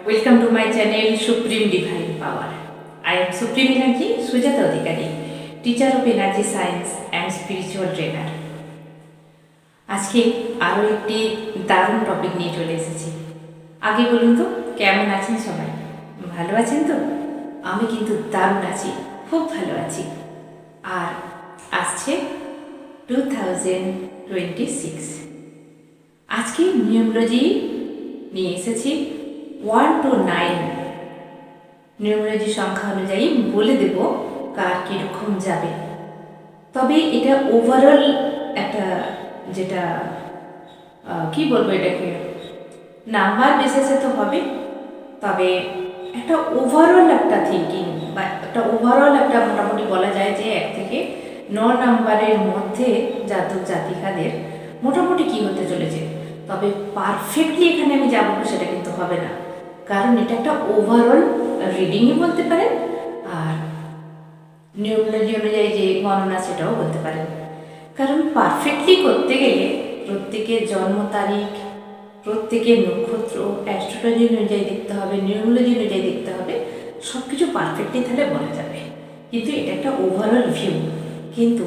Welcome to my channel Supreme Divine Power. I am Supreme Energy Sujata Adhikari, teacher of Energy Science and Spiritual Trainer. আজকে আরও একটি দারুণ topic নিয়ে চলে এসেছি। আগে বলুন তো কেমন আছেন সবাই? ভালো আছেন তো? আমি কিন্তু দারুণ আছি, খুব ভালো আছি। আর আসছে 2026। আজকে নিউমেরোলজি নিয়ে এসেছি 1 to 9 নিউমেরোলজি সংখ্যা অনুযায়ী বলে দেব কার কীরকম যাবে। তবে এটা ওভারঅল একটা যেটা কি বলবো এটাকে নাম্বার বেসিসে তো হবে, তবে একটা ওভারঅল একটা থিঙ্কিং বা একটা ওভারঅল একটা মোটামুটি বলা যায় যে 1 থেকে 9 নাম্বারের মধ্যে জাতক জাতিকাদের মোটামুটি কি হতে চলেছে। তবে পারফেক্টলি এখানে আমি যা বলবো সেটা কিন্তু হবে না, কারণ এটা একটা ওভারঅল রিডিংই বলতে পারেন, আর নিউমেরোলজি অনুযায়ী যে গণনা সেটাও বলতে পারেন। কারণ পারফেক্টলি করতে গেলে প্রত্যেকের জন্ম তারিখ, প্রত্যেকের নক্ষত্র অ্যাস্ট্রোলজি অনুযায়ী দেখতে হবে, নিউমেরোলজি অনুযায়ী দেখতে হবে, সব কিছু পারফেক্টলি তাহলে বলা যাবে। কিন্তু এটা একটা ওভারঅল ভিউ। কিন্তু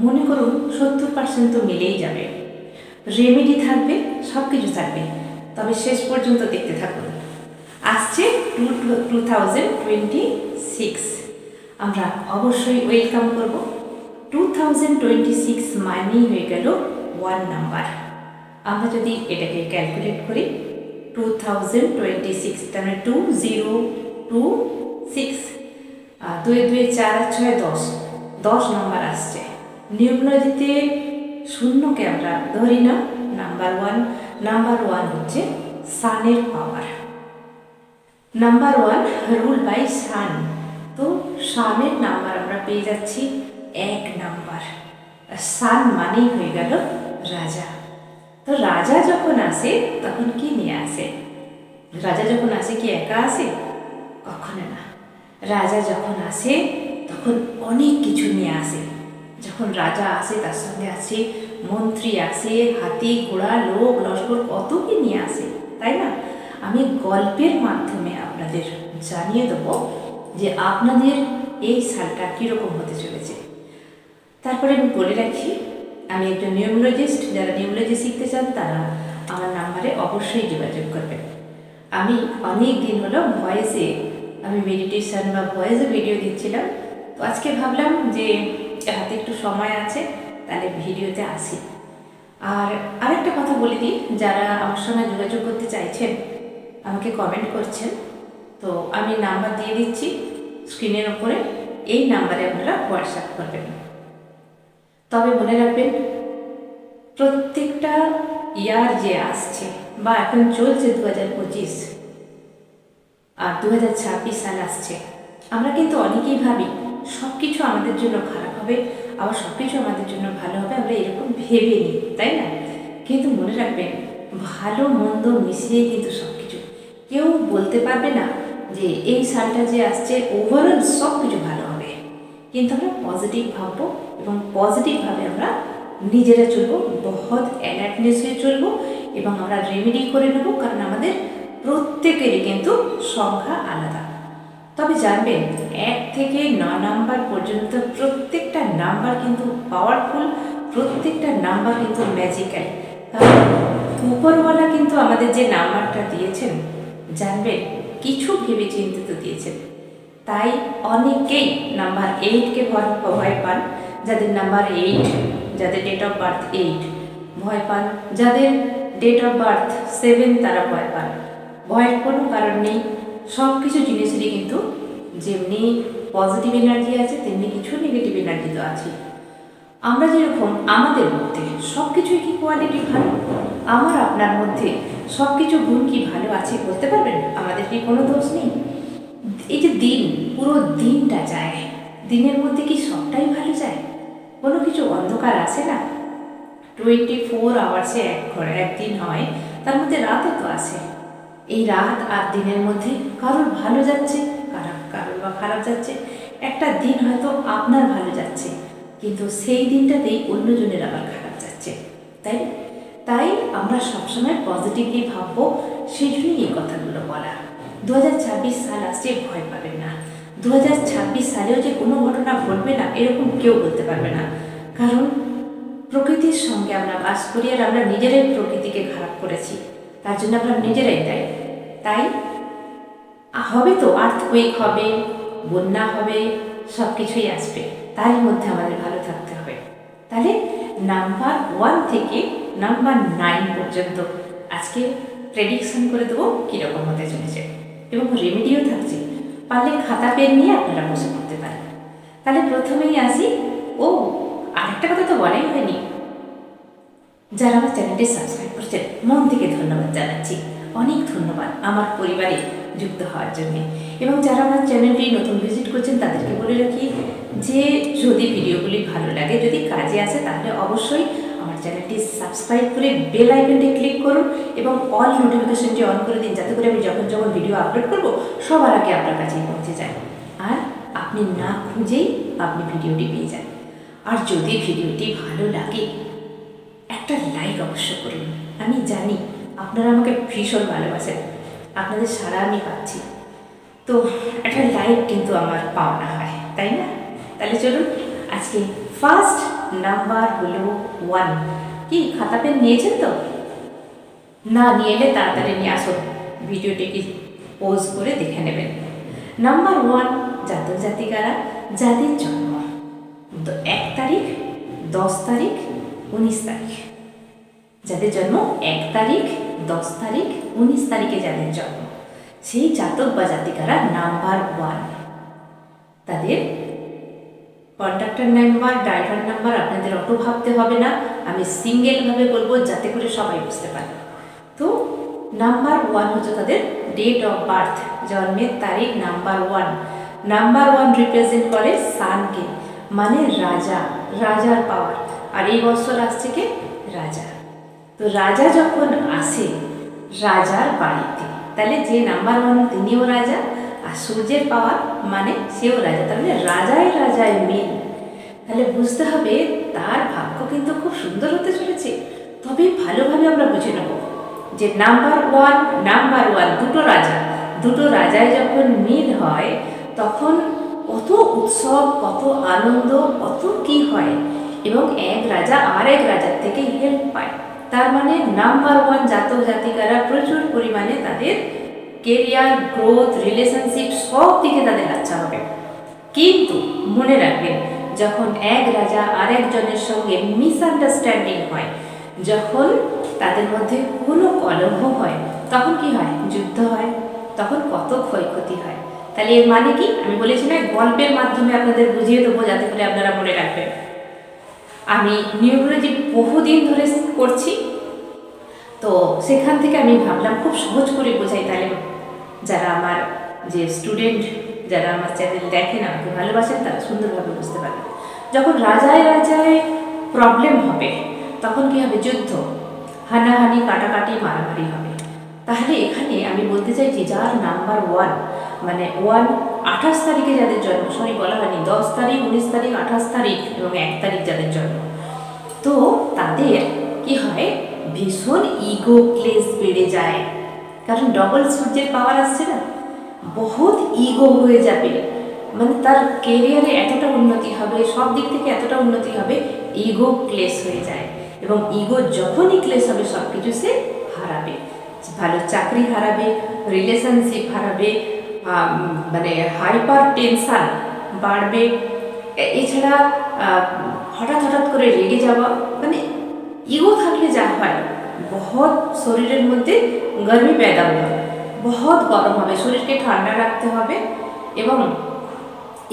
মনে করুন 70% তো মিলেই যাবে, রেমেডি থাকবে, সব কিছু থাকবে। তবে শেষ পর্যন্ত দেখতে থাকুন। আসছে 2026, আমরা অবশ্যই ওয়েলকাম করব। 2026 মানেই হয়ে গেল 1 নাম্বার। আমরা যদি এটাকে ক্যালকুলেট করি 2026 মানে 2026, 2 2 4 6 10 নাম্বার আসছে। নিউমেরোলজিতে শূন্যকে আমরা ধরি না নাম্বার 1। নাম্বার 1 হচ্ছে সানের পাওয়ার। নাম্বার 1 রুল বাই সান। তো সানের নাম্বার আমরা পেয়ে যাচ্ছি 1 নাম্বার। সান মানেই হয়ে গেল রাজা। তো রাজা যখন আসে তখন কি নিয়ে আসে? রাজা যখন আসে কি একা আসে? কখনো না। রাজা যখন আসে তখন অনেক কিছু নিয়ে আসে। যখন রাজা আসে তার সঙ্গে আসে মন্ত্রী আসে, হাতি ঘোড়া লোক লস্কর, কত কি নিয়ে আসে, তাই না? আমি গল্পের মাধ্যমে আপনাদের জানিয়ে দেবো যে আপনাদের এই সালটা কীরকম হতে চলেছে। তারপরে আমি বলে রাখি, আমি একজন নিউমেরোলজিস্ট। যারা নিউমেরোলজি শিখতে চান তারা আমার নাম্বারে অবশ্যই যোগাযোগ করবেন। আমি অনেক দিন হলো ভয়েসে আমি মেডিটেশন বা ভয়েসে ভিডিও দিচ্ছিলাম, তো আজকে ভাবলাম যে হাতে একটু সময় আছে, তাহলে ভিডিওতে আসি। আর আরেকটা কথা বলে দিই, যারা আমার সঙ্গে যোগাযোগ করতে চাইছেন, আমাকে কমেন্ট করছেন, তো আমি নাম্বার দিয়ে দিচ্ছি স্ক্রিনের ওপরে। এই নাম্বারে আপনারা হোয়াটসঅ্যাপ করবেন। তবে মনে রাখবেন, প্রত্যেকটা ইয়ার যে আসছে বা এখন চলছে 2025 আর 2026 সাল আসছে, আমরা কিন্তু অনেকেই ভাবি সব কিছু আমাদের জন্য খারাপ হবে, আবার সব কিছু আমাদের জন্য ভালো হবে, আমরা এরকম ভেবে নিই, তাই না? কিন্তু মনে রাখবেন, ভালো মন্দ মিশিয়ে কিন্তু সব কিছু। কেউ বলতে পারবে না যে এই সালটা যে আসছে ওভারঅল সব কিছু ভালো হবে। কিন্তু আমরা পজিটিভ ভাববো এবং পজিটিভভাবে আমরা নিজেরা চলবো, বহুত অ্যালার্টনেস হয়ে চলবো এবং আমরা রেমেডি করে নেবো, কারণ আমাদের প্রত্যেকেরই কিন্তু সংখ্যা আলাদা। তবে জানবেন 1 থেকে 9 নাম্বার পর্যন্ত প্রত্যেকটা নাম্বার কিন্তু পাওয়ারফুল, প্রত্যেকটা নাম্বার কিন্তু ম্যাজিক্যাল। কারণ উপরওয়ালা কিন্তু আমাদের যে নাম্বারটা দিয়েছেন, জানবেন কিছু ভেবে চিন্তিত দিয়েছেন। তাই অনেকেই নাম্বার 8কে ভয় পান। যাদের নাম্বার 8, যাদের ডেট অফ বার্থ 8 ভয় পান, যাদের ডেট অফ বার্থ 7 তারা ভয় পান। ভয়ের কোনো কারণ নেই। সব কিছু জিনিসেরই কিন্তু যেমনি পজিটিভ এনার্জি আছে, তেমনি কিছু নেগেটিভ এনার্জি তো আছে। আমরা যেরকম আমাদের মধ্যে সব কিছুই কি কোয়ালিটি ভালো? আমার আপনার মধ্যে সব কিছু গুণ কি ভালো আছে বলতে পারবেন? আমাদের কি কোনো দোষ নেই? এই যে দিন, পুরো দিনটা যায়, দিনের মধ্যে কি সবটাই ভালো যায়? কোনো কিছু অন্ধকার আসে না। 24 আওয়ার্সে একদিন হয়, তার মধ্যে রাতও তো আসে। এই রাত আর দিনের মধ্যে কারোর ভালো যাচ্ছে, কারোর বা খারাপ যাচ্ছে। একটা দিন হয়তো আপনার ভালো যাচ্ছে, কিন্তু সেই দিনটাতেই অন্যজনের আবার খারাপ যাচ্ছে, তাই তাই আমরা সবসময় পজিটিভলি ভাববো, সেই জন্যই এই কথাগুলো বলা। 2026 সাল আসছে, ভয় পাবেন না। 2026 সালেও যে কোনো ঘটনা ঘটবে না এরকম কেউ বলতে পারবে না, কারণ প্রকৃতির সঙ্গে আমরা বাস করি আর আমরা নিজেরাই প্রকৃতিকে খারাপ করেছি, তার জন্য আমরা নিজেরাই দায়ী। তাই হবে তো, আর্থকুয়েক হবে, বন্যা হবে, সব কিছুই আসবে, তারই মধ্যে আমাদের ভালো থাকতে হবে। তাহলে নাম্বার 1 থেকে নাম্বার 9 পর্যন্ত আজকে প্রেডিকশন করে দেবো কীরকম হতে চলেছে, এবং রেমেডিও থাকছে, পারলে খাতা পেন নিয়ে আপনারা বসে পড়তে পারেন। তাহলে প্রথমেই আসি, আরেকটা কথা তো বলাই হয়নি, যারা আমার চ্যানেলটি সাবস্ক্রাইব করছেন মন থেকে ধন্যবাদ জানাচ্ছি, অনেক ধন্যবাদ আমার পরিবারে যুক্ত হওয়ার জন্য। এবং যারা আমার চ্যানেলটি নতুন ভিজিট করছেন তাদেরকে বলে রাখি যে যদি ভিডিওগুলি ভালো লাগে, যদি কাজে আসে, তাহলে অবশ্যই আমার চ্যানেলটি সাবস্ক্রাইব করে বেল আইকনটি ক্লিক করুন এবং অল নোটিফিকেশনটি অন করে দিন, যাতে করে আমি যখন যখন ভিডিও আপলোড করব সবার আগে আপনার কাছেই পৌঁছে যায়, আর আপনি না খুঁজেই আপনি ভিডিওটি পেয়ে যান। আর যদি ভিডিওটি ভালো লাগে একটা লাইক অবশ্য করুন। আমি জানি আপনারা আমাকে ভীষণ ভালোবাসেন, আপনাদের সাড়া আমি পাচ্ছি, তো একটা লাইক কিন্তু আমার পাওনা হয়, তাই না? তাহলে চলুন, আজকে ফার্স্ট নাম্বার হলো 1। কি খাতা পেন নিয়েছেন তো? না নিয়ে এলে তাড়াতাড়ি নিয়ে আসুন, ভিডিওটিকে পোজ করে দেখে নেবেন। নাম্বার 1 জাতক জাতিকারা যাদের জন্ম 1 তারিখ, 10 তারিখ, 19 তারিখ, যাদের জন্ম 1 তারিখ, 10 তারিখ, 19 তারিখে যাদের জন্ম, সেই জাতক বা জাতিকারা নাম্বার 1, তাদের কন্ট্রাক্টর নাম্বার, ড্রাইভার নাম্বার আপনাদের অত ভাবতে হবে না, আমি সিঙ্গেলভাবে বলবো যাতে করে সবাই বুঝতে পারে। তো নাম্বার 1 হচ্ছে তাদের ডেট অফ বার্থ, জন্মের তারিখ নাম্বার 1। নাম্বার 1 রিপ্রেজেন্ট করে সানকে, মানে রাজা, রাজার পাওয়ার। আর এই বছর আসছে কে? রাজা। তো রাজা যখন আসে রাজার বাড়িতে, তাহলে যে নাম্বার 1 তিনিও রাজা, আর সূর্যের পাওয়ার মানে সেও রাজা, তাহলে রাজায় রাজায় মিল। তাহলে বুঝতে হবে তার ভাগ্য কিন্তু খুব সুন্দর হতে চলেছে। তবে ভালোভাবে আমরা বুঝে নেব যে নাম্বার 1 দুটো রাজায় যখন মিল হয় তখন কত উৎসব, কত আনন্দ, কত কি হয়, এবং এক রাজা আর এক রাজার থেকে হেল্প পায়। তার মানে নাম্বার 1 জাতক জাতিকারা প্রচুর পরিমাণে তাদের কেরিয়ার, গ্রোথ, রিলেশনশিপ সব দিকে তাদের আচ্ছা হবে। কিন্তু মনে রাখবেন, যখন এক রাজা আরেকজনের সঙ্গে মিসআন্ডারস্ট্যান্ডিং হয়, যখন তাদের মধ্যে কোনো কলহ হয়, তখন কি হয়? যুদ্ধ হয়, তখন কত ক্ষয়ক্ষতি হয়। তাহলে এর মানে কি? আমি বলেছি না, গল্পের মাধ্যমে আপনাদের বুঝিয়ে দেবো যাতে করে আপনারা মনে রাখবেন। আমি নিউরোলজি বহুদিন ধরে করছি, তো সেখান থেকে আমি ভাবলাম খুব সহজ করে বোঝাই, তাহলে যারা আমার যে স্টুডেন্ট, যারা আমার চ্যানেল দেখেন, আমাকে ভালোবাসেন, তারা সুন্দরভাবে বুঝতে পারবেন। যখন রাজায় রাজায় প্রবলেম হবে তখন কি হবে? যুদ্ধ, হানাহানি, কাটাকাটি, মারামারি হবে। তাহলে এখানে আমি বলতে চাইছি যার নাম্বার 1 মানে 28 তারিখে যাদের জন্ম, বলা হয়নি 10 তারিখ, 19 তারিখ, 28 তারিখ এবং 1 তারিখ যাদের জন্ম, তো তাদের কি হয়? ভীষণ ইগো ক্লেশ বেড়ে যায়, কারণ ডবল সূর্যের পাওয়ার আসছে না, বহুত ইগো হয়ে যাবে, মানে তার কেরিয়ারে এতটা উন্নতি হবে, সব দিক থেকে এতটা উন্নতি হবে, ইগো ক্লেশ হয়ে যায়। এবং ইগো যখনই ক্লেশ হবে সব কিছু সে হারাবে, ভালো চাকরি হারাবে, রিলেশনশিপ হারাবে, মানে হাইপার টেনশন বাড়বে। এছাড়া হঠাৎ হঠাৎ করে রেগে যাওয়া, মানে ইগো থাকলে যা হয়, বহুত শরীরের মধ্যে গরমি पैदा হবে, বহুত গরম হবে, শরীরকে ঠান্ডা রাখতে হবে, এবং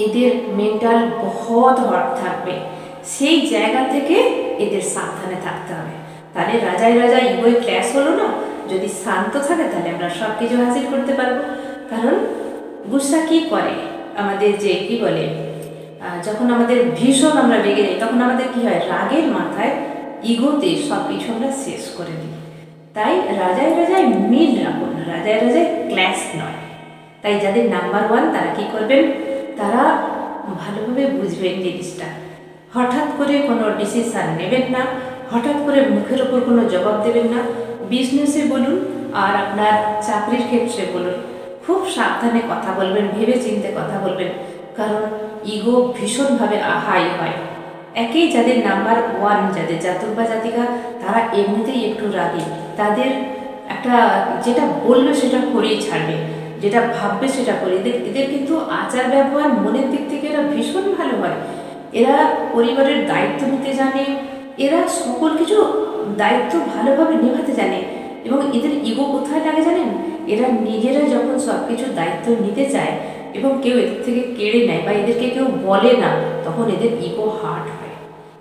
এদের মেন্টাল বহুত হট থাকবে। সেই জায়গা থেকে এদের সাবধানে থাকতে হবে। তাহলে রাজায় রাজায় ইগোয় ক্ল্যাশ হলো না, যদি শান্ত থাকে তাহলে আমরা সব কিছু হাসিল করতে পারবো। কারণ গুসা কি করে আমাদের, যে কি বলে, যখন আমাদের ভীষণ আমরা রেগে যাই তখন আমাদের কি হয়? রাগের মাথায় ইগোতে সব কিছু আমরা শেষ করে দিই। তাই রাজায় রাজায় মিল রাখুন, রাজায় রাজায় ক্ল্যাশ নয়। তাই যাদের নাম্বার 1 তারা কি করবেন? তারা ভালোভাবে বুঝবেন জিনিসটা, হঠাৎ করে কোনো ডিসিশান নেবেন না, হঠাৎ করে মুখের ওপর কোনো জবাব দেবেন না। বিজনেসে বলুন আর আপনার চাকরির ক্ষেত্রে বলুন, খুব সাবধানে কথা বলবেন, ভেবে চিন্তে কথা বলবেন, কারণ ইগো ভীষণভাবে হাই হয়। একেই যাদের নাম্বার 1, যাদের জাতক বা জাতিকা, তারা এমনিতেই একটু রাগী। তাদের একটা যেটা বলবে সেটা করেই ছাড়বে, যেটা ভাববে সেটা করে। এদের কিন্তু আচার ব্যবহার মনের দিক থেকে এরা ভীষণ ভালো হয়। এরা পরিবারের দায়িত্ব নিতে জানে, এরা সকল কিছু দায়িত্ব ভালোভাবে নেভাতে জানে। এবং এদের ইগো কোথায় লাগে জানেন? এরা নিজেরা যখন সব কিছু দায়িত্ব নিতে চায় এবং কেউ এদের থেকে কেড়ে নেয় বা এদেরকে কেউ বলে না, তখন এদের ইগো হার্ট হয়।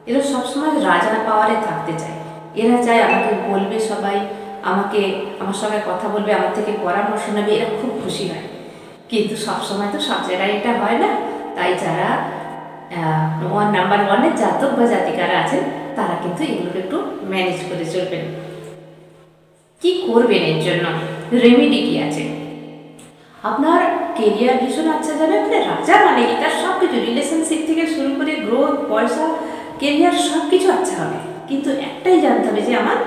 এরা সবসময় রাজার পাওয়ারে থাকতে চায়। এরা চায় আমাকে বলবে সবাই, আমার সঙ্গে কথা বলবে, আমার থেকে পরামর্শ নেবে, এরা খুব খুশি হয়। কিন্তু সবসময় তো সব জায়গায় এটা হয় না। তাই যারা নাম্বার 1-এর জাতক বা জাতিকারা আছেন, তারা কিন্তু এগুলোকে একটু ম্যানেজ করে চলবেন। কি করবেন এর জন্য? রেমেডি কি আছে? আপনার কেরিয়ার ভীষণ আচ্ছা যাবে। আপনার রাজা মানে কি, তার সব কিছু রিলেশনশিপ থেকে শুরু করে গ্রোথ, পয়সা, কেরিয়ার সব কিছু আচ্ছা হবে। কিন্তু একটাই জানতে হবে যে আমার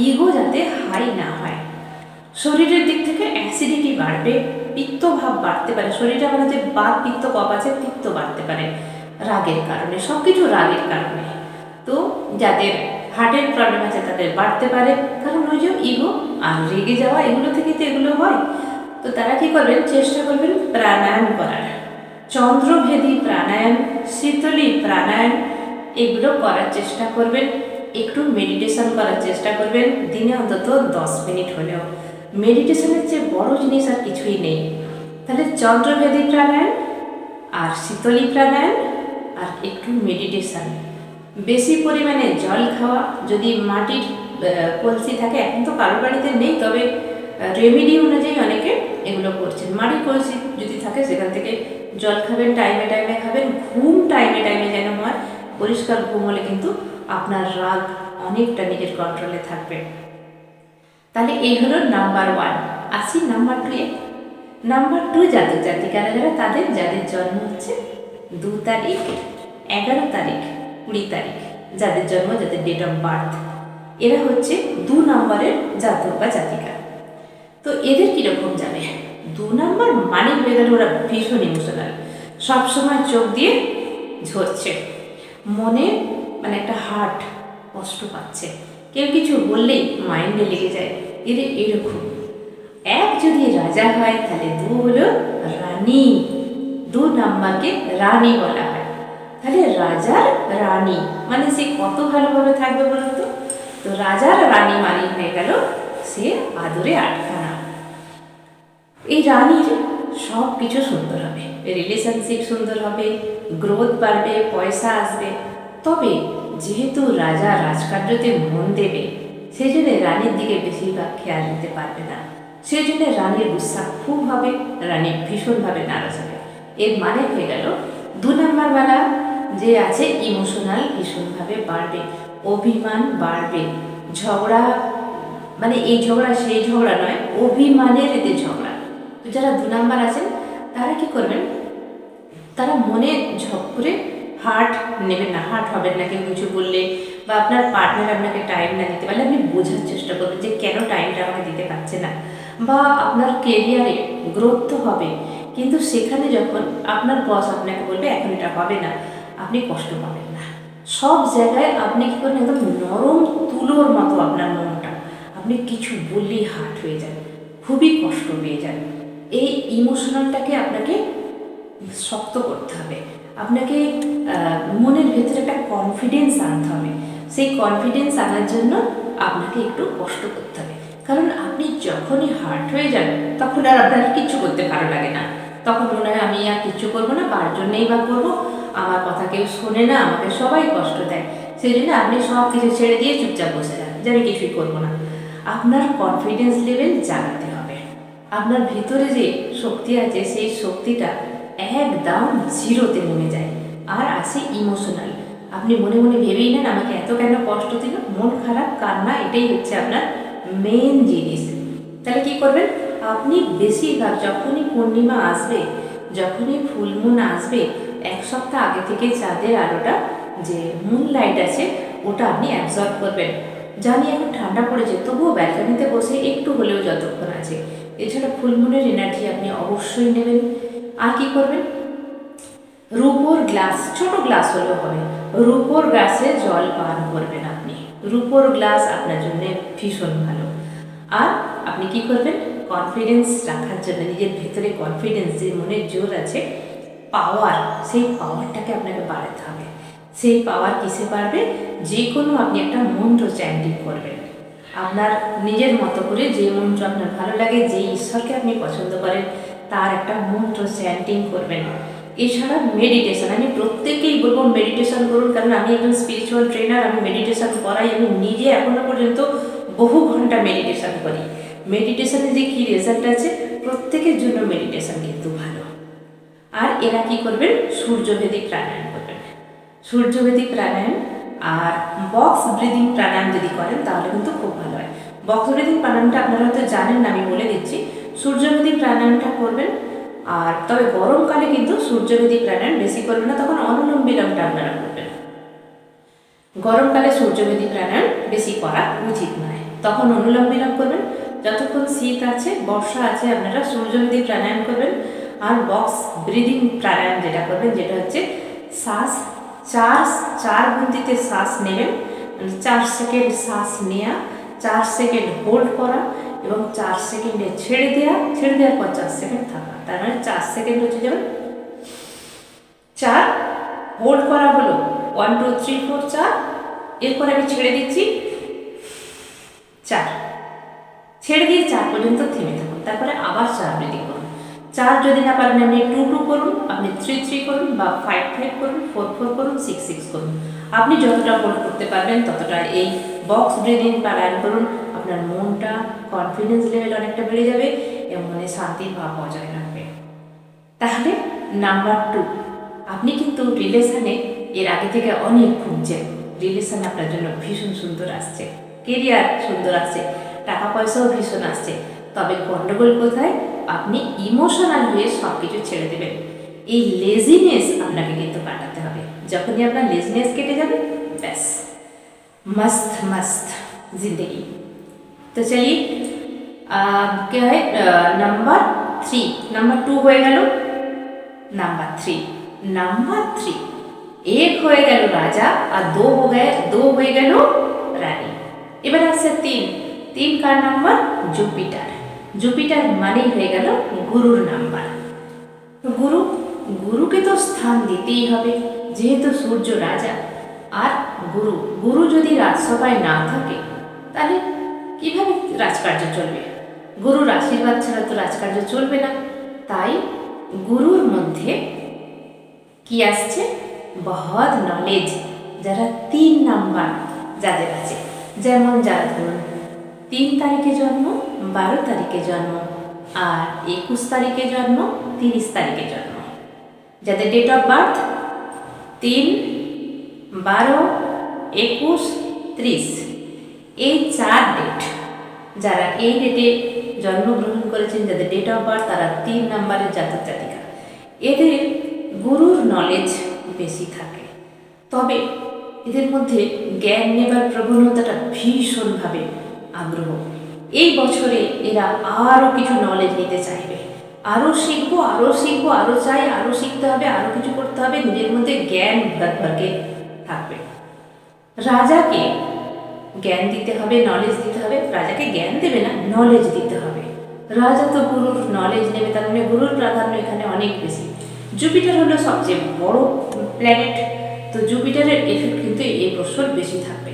ইগো যাতে হাই না হয়। শরীরের দিক থেকে অ্যাসিডিটি বাড়বে, পিত্তভাব বাড়তে পারে। শরীরে আমাদের যে বাত, পিত্ত, কফ আছে, পিত্ত বাড়তে পারে রাগের কারণে, সব কিছু রাগের কারণে। তো যাদের হার্টের প্রবলেম আছে তাদের বাড়তে পারে, কারণ ওই যে ইগো আর রেগে যাওয়া, এগুলো থেকে তো এগুলো হয়। তো তারা কি করবেন? চেষ্টা করবেন প্রাণায়াম করার। চন্দ্রভেদী প্রাণায়াম, শীতলী প্রাণায়াম, এগুলো করার চেষ্টা করবেন। একটু মেডিটেশন করার চেষ্টা করবেন, দিনে অন্তত 10 মিনিট হলেও। মেডিটেশনের চেয়ে বড় জিনিস আর কিছুই নেই। তাহলে চন্দ্রভেদী প্রাণায়াম আর শীতলী প্রাণায়াম আর একটু মেডিটেশন। বেশি পরিমাণে জল খাওয়া। যদি মাটির কলসি থাকে, এখন তো কারোর বাড়িতে নেই, তবে রেমেডি অনুযায়ী অনেকে এগুলো করছেন। মাটির কলসি যদি থাকে সেখান থেকে জল খাবেন, টাইমে টাইমে খাবেন। ঘুম টাইমে টাইমে যেন হয়, পরিষ্কার ঘুম হলে কিন্তু আপনার রাগ অনেকটা নিজের কন্ট্রোলে থাকবে। তাহলে এই হলো নাম্বার 1। আসি নাম্বার 2-এ। নাম্বার 2 জাতক জাতিকারা যারা, যাদের জন্ম হচ্ছে 2 তারিখ, 11 তারিখ, 20 তারিখ, যাদের জন্ম, যাদের ডেট অফ বার্থ, এরা হচ্ছে 2 নম্বরের জাতক বা জাতিকা। তো এদের কীরকম যাবে? 2 নম্বর মানে হয়ে গেল ওরা ভীষণ ইমোশনাল, সবসময় চোখ দিয়ে ঝরছে, মনে মানে একটা হার্ট কষ্ট পাচ্ছে, কেউ কিছু বললেই মাইন্ডে লেগে যায়। এদের এরকম। 1 যদি রাজা হয়, তাহলে 2 হলো রানী। 2 নাম্বারকে রানী বলা হয়। তাহলে রাজার রানী মানে সে কত ভালোভাবে থাকবে বলুন তো? তো রাজার রানী মানে হয়ে গেল সে আদরে আটখানা। এই রানীর সব কিছু সুন্দর হবে, রিলেশনশিপ সুন্দর হবে, গ্রোথ বাড়বে, পয়সা আসবে। তবে যেহেতু রাজা রাজকার্যতে মন দেবে, সেই জন্য রানীর দিকে বেশিরভাগ খেয়াল দিতে পারবে না। সেই জন্য রানীর গুসা খুব হবে, রানী ভীষণভাবে নারাজ হবে। এর মানে হয়ে গেল 2 নাম্বারওয়ালা যে আছে ইমোশনাল ভীষণভাবে বাড়বে, অভিমান বাড়বে, ঝগড়া মানে এই ঝগড়া সেই ঝগড়া নয়, অভিমানের এতে ঝগড়া। তো যারা 2 নাম্বার আছেন তারা কি করবেন? তারা মনে ঝপ করে হার্ট নেবেন না, হার্ট হবেন না কেউ কিছু বললে, বা আপনার পার্টনার আপনাকে টাইম না দিতে পারলে আপনি বোঝার চেষ্টা করবেন যে কেন টাইমটা আমাকে দিতে পারছে না। বা আপনার কেরিয়ারে গ্রোথ তো হবে, কিন্তু সেখানে যখন আপনার বস আপনাকে বলবে এখন এটা হবে না, আপনি কষ্ট পাবেন না। সব জায়গায় আপনি কী করেন? একদম নরম তুলোর মতো আপনার মনটা, আপনি কিছু বললেই হার্ট হয়ে যান, খুবই কষ্ট পেয়ে যান। এই ইমোশনালটাকে আপনাকে শক্ত করতে হবে। আপনাকে মনের ভেতরে একটা কনফিডেন্স আনতে হবে। সেই কনফিডেন্স আনার জন্য আপনাকে একটু কষ্ট করতে হবে। কারণ আপনি যখনই হার্ট হয়ে যান, তখন আর আপনার কিচ্ছু করতে ভালো লাগে না। তখন মনে হয় আমি আর কিচ্ছু করবো না, কার জন্যেই বা করবো, আমার কথা কেউ শোনে না, আমাকে সবাই কষ্ট দেয়। সেই জন্য আপনি সব কিছু ছেড়ে দিয়ে চুপচাপ বসে যান যে আমি কিছুই করবো না। আপনার কনফিডেন্স লেভেল জাগাতে হবে। আপনার ভিতরে যে শক্তি আছে, সেই শক্তিটা একদম জিরোতে নেমে যায়, আর আসে ইমোশনাল। আপনি মনে মনে ভেবেই নেন আমাকে এত কেন কষ্ট দিল, মন খারাপ, কান্না, এটাই হচ্ছে আপনার মেন জিনিস। তাহলে কি করবেন? আপনি বেশিরভাগ যখনই পূর্ণিমা আসবে, যখনই ফুলমুন আসবে, 1 সপ্তাহ আগে থেকে চাঁদের আলোটা, যে মুন লাইট আছে, ওটা আপনি অ্যাবজর্ব করবেন। জানি এখন ঠান্ডা পড়েছে, তবুও ব্যালকনিতে বসে একটু হলেও যতক্ষণ আছে। এছাড়া ফুলমুনের এনার্জি আপনি অবশ্যই নেবেন। আর কি করবেন, রূপোর গ্লাস, ছোট গ্লাস হলেও হবে, রূপোর গ্লাসে জল পান করবেন আপনি। রূপোর গ্লাস আপনার জন্য ভীষণ ভালো। আর আপনি কি করবেন, কনফিডেন্স রাখার জন্য, নিজের ভেতরে কনফিডেন্স, যে মনের জোর আছে, পাওয়ার, সেই পাওয়ারটাকে আপনাকে বাড়াতে হবে। সেই পাওয়ার কিসে পারবে, যে কোনো আপনি একটা মন্ত্র চ্যান্টিং করবেন আপনার নিজের মতো করে, যে মন্ত্র আপনার ভালো লাগে, যে ঈশ্বরকে আপনি পছন্দ করেন তার একটা মন্ত্র চ্যান্টিং করবেন। এছাড়া মেডিটেশন, আমি প্রত্যেকেই বলবো মেডিটেশন করুন, কারণ আমি একজন স্পিরিচুয়াল ট্রেনার, আমি মেডিটেশন করাই, আমি নিজে এখনো পর্যন্ত বহু ঘন্টা মেডিটেশন করি। মেডিটেশনে যে কী রেজাল্ট আছে, প্রত্যেকের জন্য মেডিটেশন কিন্তু ভালো। আর এরা কি করবেন, সূর্যভেদী প্রাণায়াম করবেন। সূর্যভেদী প্রাণায়াম আর বক্স ব্রিদিং প্রাণায়াম যদি করেন তাহলে কিন্তু খুব ভালো হয়। বক্স ব্রিদিং প্রাণায়ামটা আপনারা হয়তো জানেন না, আমি বলে দিচ্ছি। সূর্যভেদী প্রাণায়ামটা করবেন, আর তবে গরমকালে কিন্তু সূর্যভেদী প্রাণায়াম বেশি করবেন না, তখন অনুলোম বিলোমটা আপনারা করবেন। গরমকালে সূর্যভেদী প্রাণায়াম বেশি করা উচিত নয়, তখন অনুলোম বিলোম করবেন। যতক্ষণ শীত আছে, বর্ষা আছে, আপনারা সূর্যভেদী প্রাণায়াম করবেন। আর বক্স ব্রিদিং প্রাণায়াম যেটা করবেন, যেটা হচ্ছে শ্বাস চার গতিতে শ্বাস নেবেন, 4 সেকেন্ড শ্বাস নেওয়া, 4 সেকেন্ড হোল্ড করা এবং 4 সেকেন্ডে ছেড়ে দেওয়ার পর 4 সেকেন্ড থাকা। তার মানে 4 সেকেন্ড হচ্ছে যেমন 4, হোল্ড করা হলো 1 2 3 4 4, এরপর আমি ছেড়ে দিচ্ছি 4, ছেড়ে দিয়ে 4 পর্যন্ত থেমে থাকুন, তারপরে আবার 4 ব্রিদিং করুন। 4 যদি না পারেন আপনি 2 2 করুন, আপনি 3 3 করুন, বা 5 5 করুন, 4 4 করুন, 6 6 করুন। আপনি যতটা হোল্ড করতে পারবেন ততটা এই বক্স ব্রিদিং প্রাণায়াম করুন। আপনার মনটা, কনফিডেন্স লেভেল অনেকটা বেড়ে যাবে এবং মনে শান্তির ভাব বজায় রাখবে। তাহলে নাম্বার 2, আপনি কিন্তু রিলেশনে এর আগে থেকে অনেক খুঁজছেন, রিলেশন আপনার জন্য ভীষণ সুন্দর আসছে, কেরিয়ার সুন্দর আসছে, টাকা পয়সাও ভীষণ আসছে, তবে গন্ডগোল কোথায়, আপনি ইমোশনাল হয়ে সব কিছু ছেড়ে দেবেন। এই লেজিনেস আপনাকে কিন্তু কাটাতে হবে। যখনই আপনার লেজিনেস কেটে যাবে, ব্যাস मस्त मस्त जिंदगी। तो चलिए क्या है, नंबर 3, नंबर 2 হয়ে গেল, नंबर 3 एक হয়ে গেল রাজা আর 2 হয়ে গেল রানী। এবার আসছে 3 কার নাম্বার, জুপিটার মানেই হয়ে গেল গুরুর নাম্বার। গুরুকে তো স্থান দিতেই হবে, যেহেতু সূর্য রাজা আর গুরু যদি রাজসভায় না থাকে তাহলে কিভাবে রাজকার্য চলবে? গুরুর আশীর্বাদ ছাড়া তো রাজকার্য চলবে না। তাই গুরুর মধ্যে কি আসছে, বহুত নলেজ। যারা 3 নাম্বার যাদের আছে, যেমন যারা ধরুন 3 তারিখে জন্ম, 12 তারিখে জন্ম, আর 21 তারিখে জন্ম, 30 তারিখে জন্ম, যাদের ডেট অফ বার্থ 3, 12, 21, 30, এই 4 ডেট, যারা এই ডেটে জন্মগ্রহণ করেছেন, যাদের ডেট অফ বার্থ, তারা 3 নাম্বারের জাতক জাতিকা। এদের গুরুর নলেজ বেশি থাকে, তবে এদের মধ্যে জ্ঞান নেবার প্রবণতাটা ভীষণভাবে আগ্রহ। এই বছরে এরা আরও কিছু নলেজ নিতে চাইবে, আরও শিখবো, আরও চাই, আরও শিখতে হবে, আরও কিছু করতে হবে, নিজের মধ্যে জ্ঞান ভরকে থাকবে। রাজাকে জ্ঞান দিতে হবে, নলেজ দিতে হবে। রাজাকে জ্ঞান দেবে না, নলেজ দিতে হবে। রাজা তো গুরুর নলেজ নেবে, তার মানে গুরুর প্রাধান্য এখানে অনেক বেশি। জুপিটার হলো সবচেয়ে বড় প্ল্যানেট, তো জুপিটারের এফেক্ট কিন্তু এই বছর বেশি থাকবে।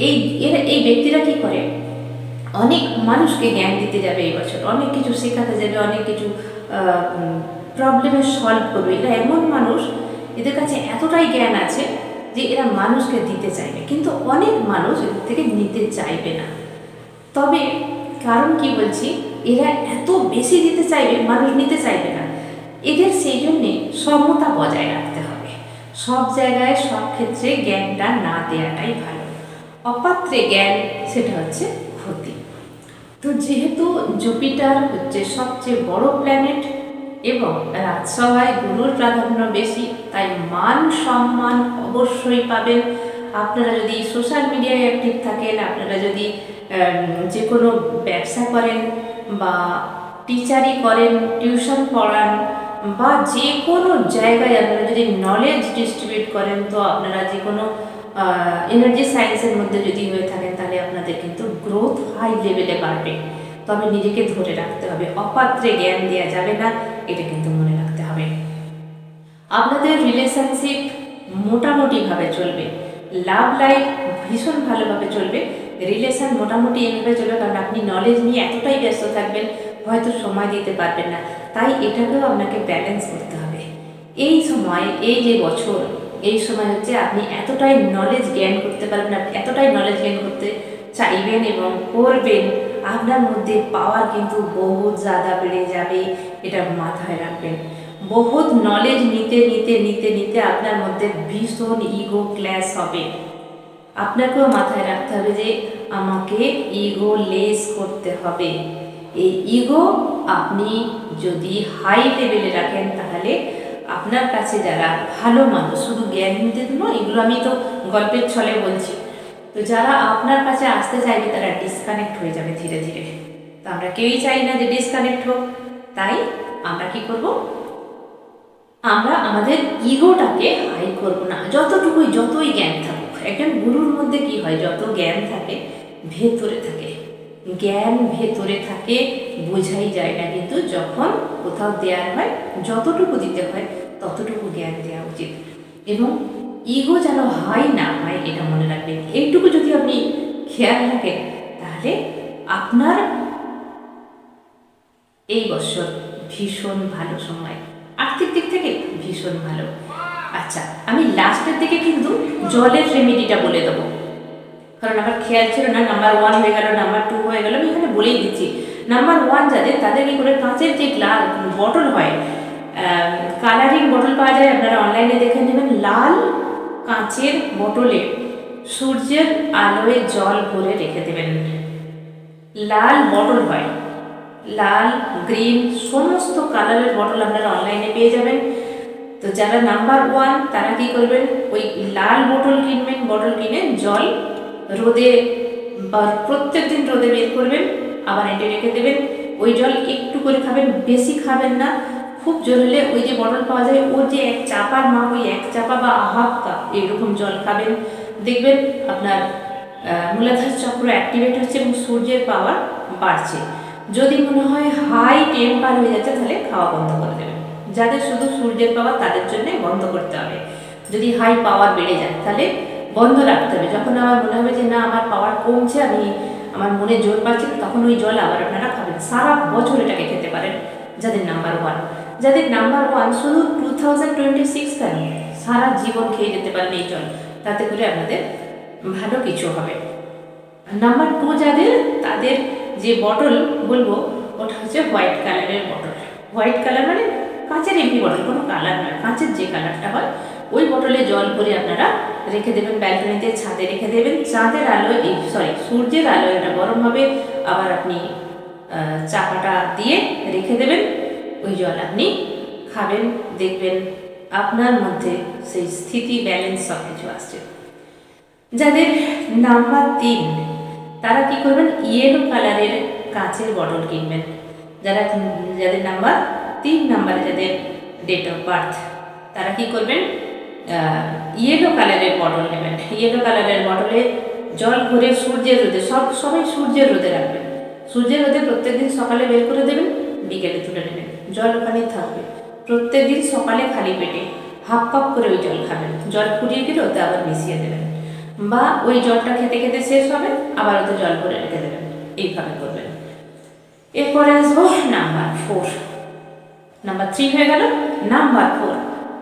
এই ব্যক্তিরা কি করে, অনেক মানুষকে জ্ঞান দিতে যাবে এই বছর, অনেক কিছু শেখাতে যাবে, অনেক কিছু প্রবলেমের সলভ করবে। এরা এমন মানুষ, এদের কাছে এতটাই জ্ঞান আছে যে এরা মানুষকে দিতে চাইবে, কিন্তু অনেক মানুষ এদের থেকে নিতে চাইবে না। তবে কারণ কি বলছি, এরা এত বেশি দিতে চাইবে, মানুষ নিতে চাইবে না। এদের সেই জন্যে সমতা বজায় রাখতে হবে। সব জায়গায় সব ক্ষেত্রে জ্ঞানটা না দেওয়াটাই ভালো। অপাত্রে জ্ঞান, সেটা হচ্ছে ক্ষতি। তো যেহেতু জুপিটার হচ্ছে সবচেয়ে বড় প্ল্যানেট এবং রাজসভায় গুরুর প্রাধান্য বেশি, তাই মান সম্মান অবশ্যই পাবেন। আপনারা যদি সোশ্যাল মিডিয়ায় অ্যাক্টিভ থাকেন, আপনারা যদি যে কোনো ব্যবসা করেন বা টিচারই করেন, টিউশন পড়ান বা যে কোনো জায়গায় আপনারা যদি নলেজ ডিস্ট্রিবিউট করেন, তো আপনারা যে কোনো এনার্জি সায়েন্সের মধ্যে যদি হয়ে থাকেন, তাহলে আপনাদের কিন্তু গ্রোথ হাই লেভেলে বাড়বে। তবে নিজেকে ধরে রাখতে হবে, অপাত্রে জ্ঞান দেওয়া যাবে না, এটা কিন্তু মনে রাখতে হবে। আপনাদের রিলেশনশিপ মোটামুটিভাবে চলবে, লাভ লাইফ ভীষণ ভালোভাবে চলবে, রিলেশন মোটামুটি এইভাবে চলবে, কারণ আপনি নলেজ নিয়ে এতটাই ব্যস্ত থাকবেন, হয়তো সময় দিতে পারবেন না। তাই এটাকেও আপনাকে ব্যালেন্স করতে হবে। এই সময়, এই যে বছর, এই সময় হচ্ছে আপনি এতটাই নলেজ গেইন করতে পারবেন, আপনি এতটাই নলেজ গেইন করতে চাইবেন এবং করবেন, আপনার মধ্যে পাওয়ার কিন্তু বহুত ज़्यादा বেড়ে যাবে, এটা মাথায় রাখবেন। বহুত নলেজ নিতে নিতে নিতে নিতে আপনার মধ্যে ভীষণ ইগো ক্ল্যাশ হবে। আপনাকেও মাথায় রাখতে হবে যে আমাকে ইগো লেস করতে হবে। এই ইগো আপনি যদি হাই লেভেলে রাখেন, তাহলে আপনার কাছে যারা ভালো মানুষ, শুধু জ্ঞান নিতে নয়, এগুলো আমি তো গল্পের ছলে বলছি, তো যারা আপনার কাছে আসতে চাইবে তারা ডিসকানেক্ট হয়ে যাবে ধীরে ধীরে। তো আমরা কেউই চাই না যে ডিসকানেক্ট হোক। তাই আমরা কি করব, আমরা আমাদের ইগোটাকে হাই করব না, যতই জ্ঞান থাকুক। একজন গুরুর মধ্যে কি হয়, যত জ্ঞান থাকে ভেতরে থাকে, জ্ঞান ভেতরে থাকে, বোঝাই যায় না, কিন্তু যখন কোথাও দেওয়ার হয়, যতটুকু দিতে হয় ততটুকু জ্ঞান দেওয়া উচিত। এবং ইগো যেন হাই না হয়, এটা মনে রাখবেন। এইটুকু যদি আপনি খেয়াল রাখেন, তাহলে আপনার এই বছর ভীষণ ভালো সময়, আর্থিক দিক থেকে ভীষণ ভালো। আচ্ছা, আমি লাস্টের দিকে কিন্তু জলের রেমেডিটা বলে দেবো, কারণ আমার খেয়াল ছিল না। নাম্বার 1 হয়ে গেল, নাম্বার 2 হয়ে গেল, আমি এখানে বলেই দিচ্ছি। নাম্বার 1 যাদের, তাদের কি করে, কাঁচের যে বটল হয়, কালারিং বটল পাওয়া যায়, আপনারা অনলাইনে দেখে নেবেন। লাল কাঁচের বোতলে সূর্যের আলোয় জল ভরে রেখে দেবেন। লাল বটল হয়, লাল, গ্রিন, সমস্ত কালারের বটল আপনারা অনলাইনে পেয়ে যাবেন। তো যারা নাম্বার 1, তারা কি করবেন, ওই লাল বোতল কিনবেন, বটল কিনে জল রোদে বা প্রত্যেক দিন রোদে বের করবেন, আবার এঁটে রেখে দেবেন। ওই জল একটু করে খাবেন, বেশি খাবেন না। খুব জোর হলে ওই যে বটল পাওয়া যায়, ওর যে 1 চাপার মাপ, ওই 1 চাপা বা হাফ কাপ এরকম জল খাবেন। দেখবেন আপনার মূলাধার চক্র অ্যাক্টিভেট হচ্ছে এবং সূর্যের পাওয়ার বাড়ছে। যদি মনে হয় হাই টেম্পার হয়ে যাচ্ছে, তাহলে খাওয়া বন্ধ করে দেবেন। যাদের শুধু সূর্যের পাওয়ার, তাদের জন্য বন্ধ করতে হবে। যদি হাই পাওয়ার বেড়ে যায়, তাহলে বন্ধ রাখতে হবে। যখন আমার মনে হবে যে না, আমার পাওয়ার কমছে, আমার মনে জোর পাচ্ছি, তখন ওই জল আবার আপনারা খাবেন। সারা বছর এটাকে খেতে পারেন। যাদের নাম্বার 1, যাদের নাম্বার 1 শুধু 2026 কেন, সারা জীবন খেয়ে যেতে পারেন এই জল, তাতে করে আপনাদের ভালো কিছু হবে। নাম্বার 2 যাদের, তাদের যে বটল বলবো, ওটা হচ্ছে হোয়াইট কালারের বটল। হোয়াইট কালার মানে কাঁচের এমনি বটল, কোনো কালার নয়, কাঁচের যে কালারটা হয়, ওই বটলে জল ভরে আপনারা রেখে দেবেন, ব্যালকনিতে, ছাদে রেখে দেবেন। চাঁদের আলোয়, সূর্যের আলোয় এটা গরম হবে, আবার আপনি চাপাটা দিয়ে রেখে দেবেন। ওই জল আপনি খাবেন, দেখবেন আপনার মধ্যে সেই স্থিতি, ব্যালেন্স সব কিছু আসছে। যাদের নাম্বার 3, তারা কি করবেন, ইয়েলো কালারের কাঁচের বটল কিনবেন। যাদের নাম্বার 3 নাম্বারে, যাদের ডেট অফ বার্থ, তারা কি করবেন, ইয়েলো কালারের বটল নেবেন। ইয়েলো কালারের বটলে জল ভরে সূর্যের রোদে, সবাই সূর্যের রোদে রাখবেন। সূর্যের রোদে প্রত্যেকদিন সকালে বের করে দেবেন, বিকেলে তুলে নেবেন। জল ওখানেই থাকবে। প্রত্যেকদিন সকালে খালি পেটে হাফ কাপ করে ওই জল খাবেন। জল ফুটিয়ে দিলে ওতে আবার মিশিয়ে দেবেন, বা ওই জলটা খেতে খেতে শেষ হবে, আবার ওতে জল ভরে রেখে দেবেন। এইভাবে করবেন। এরপরে আসবো নাম্বার 4। নাম্বার 3 হয়ে গেল, নাম্বার 4।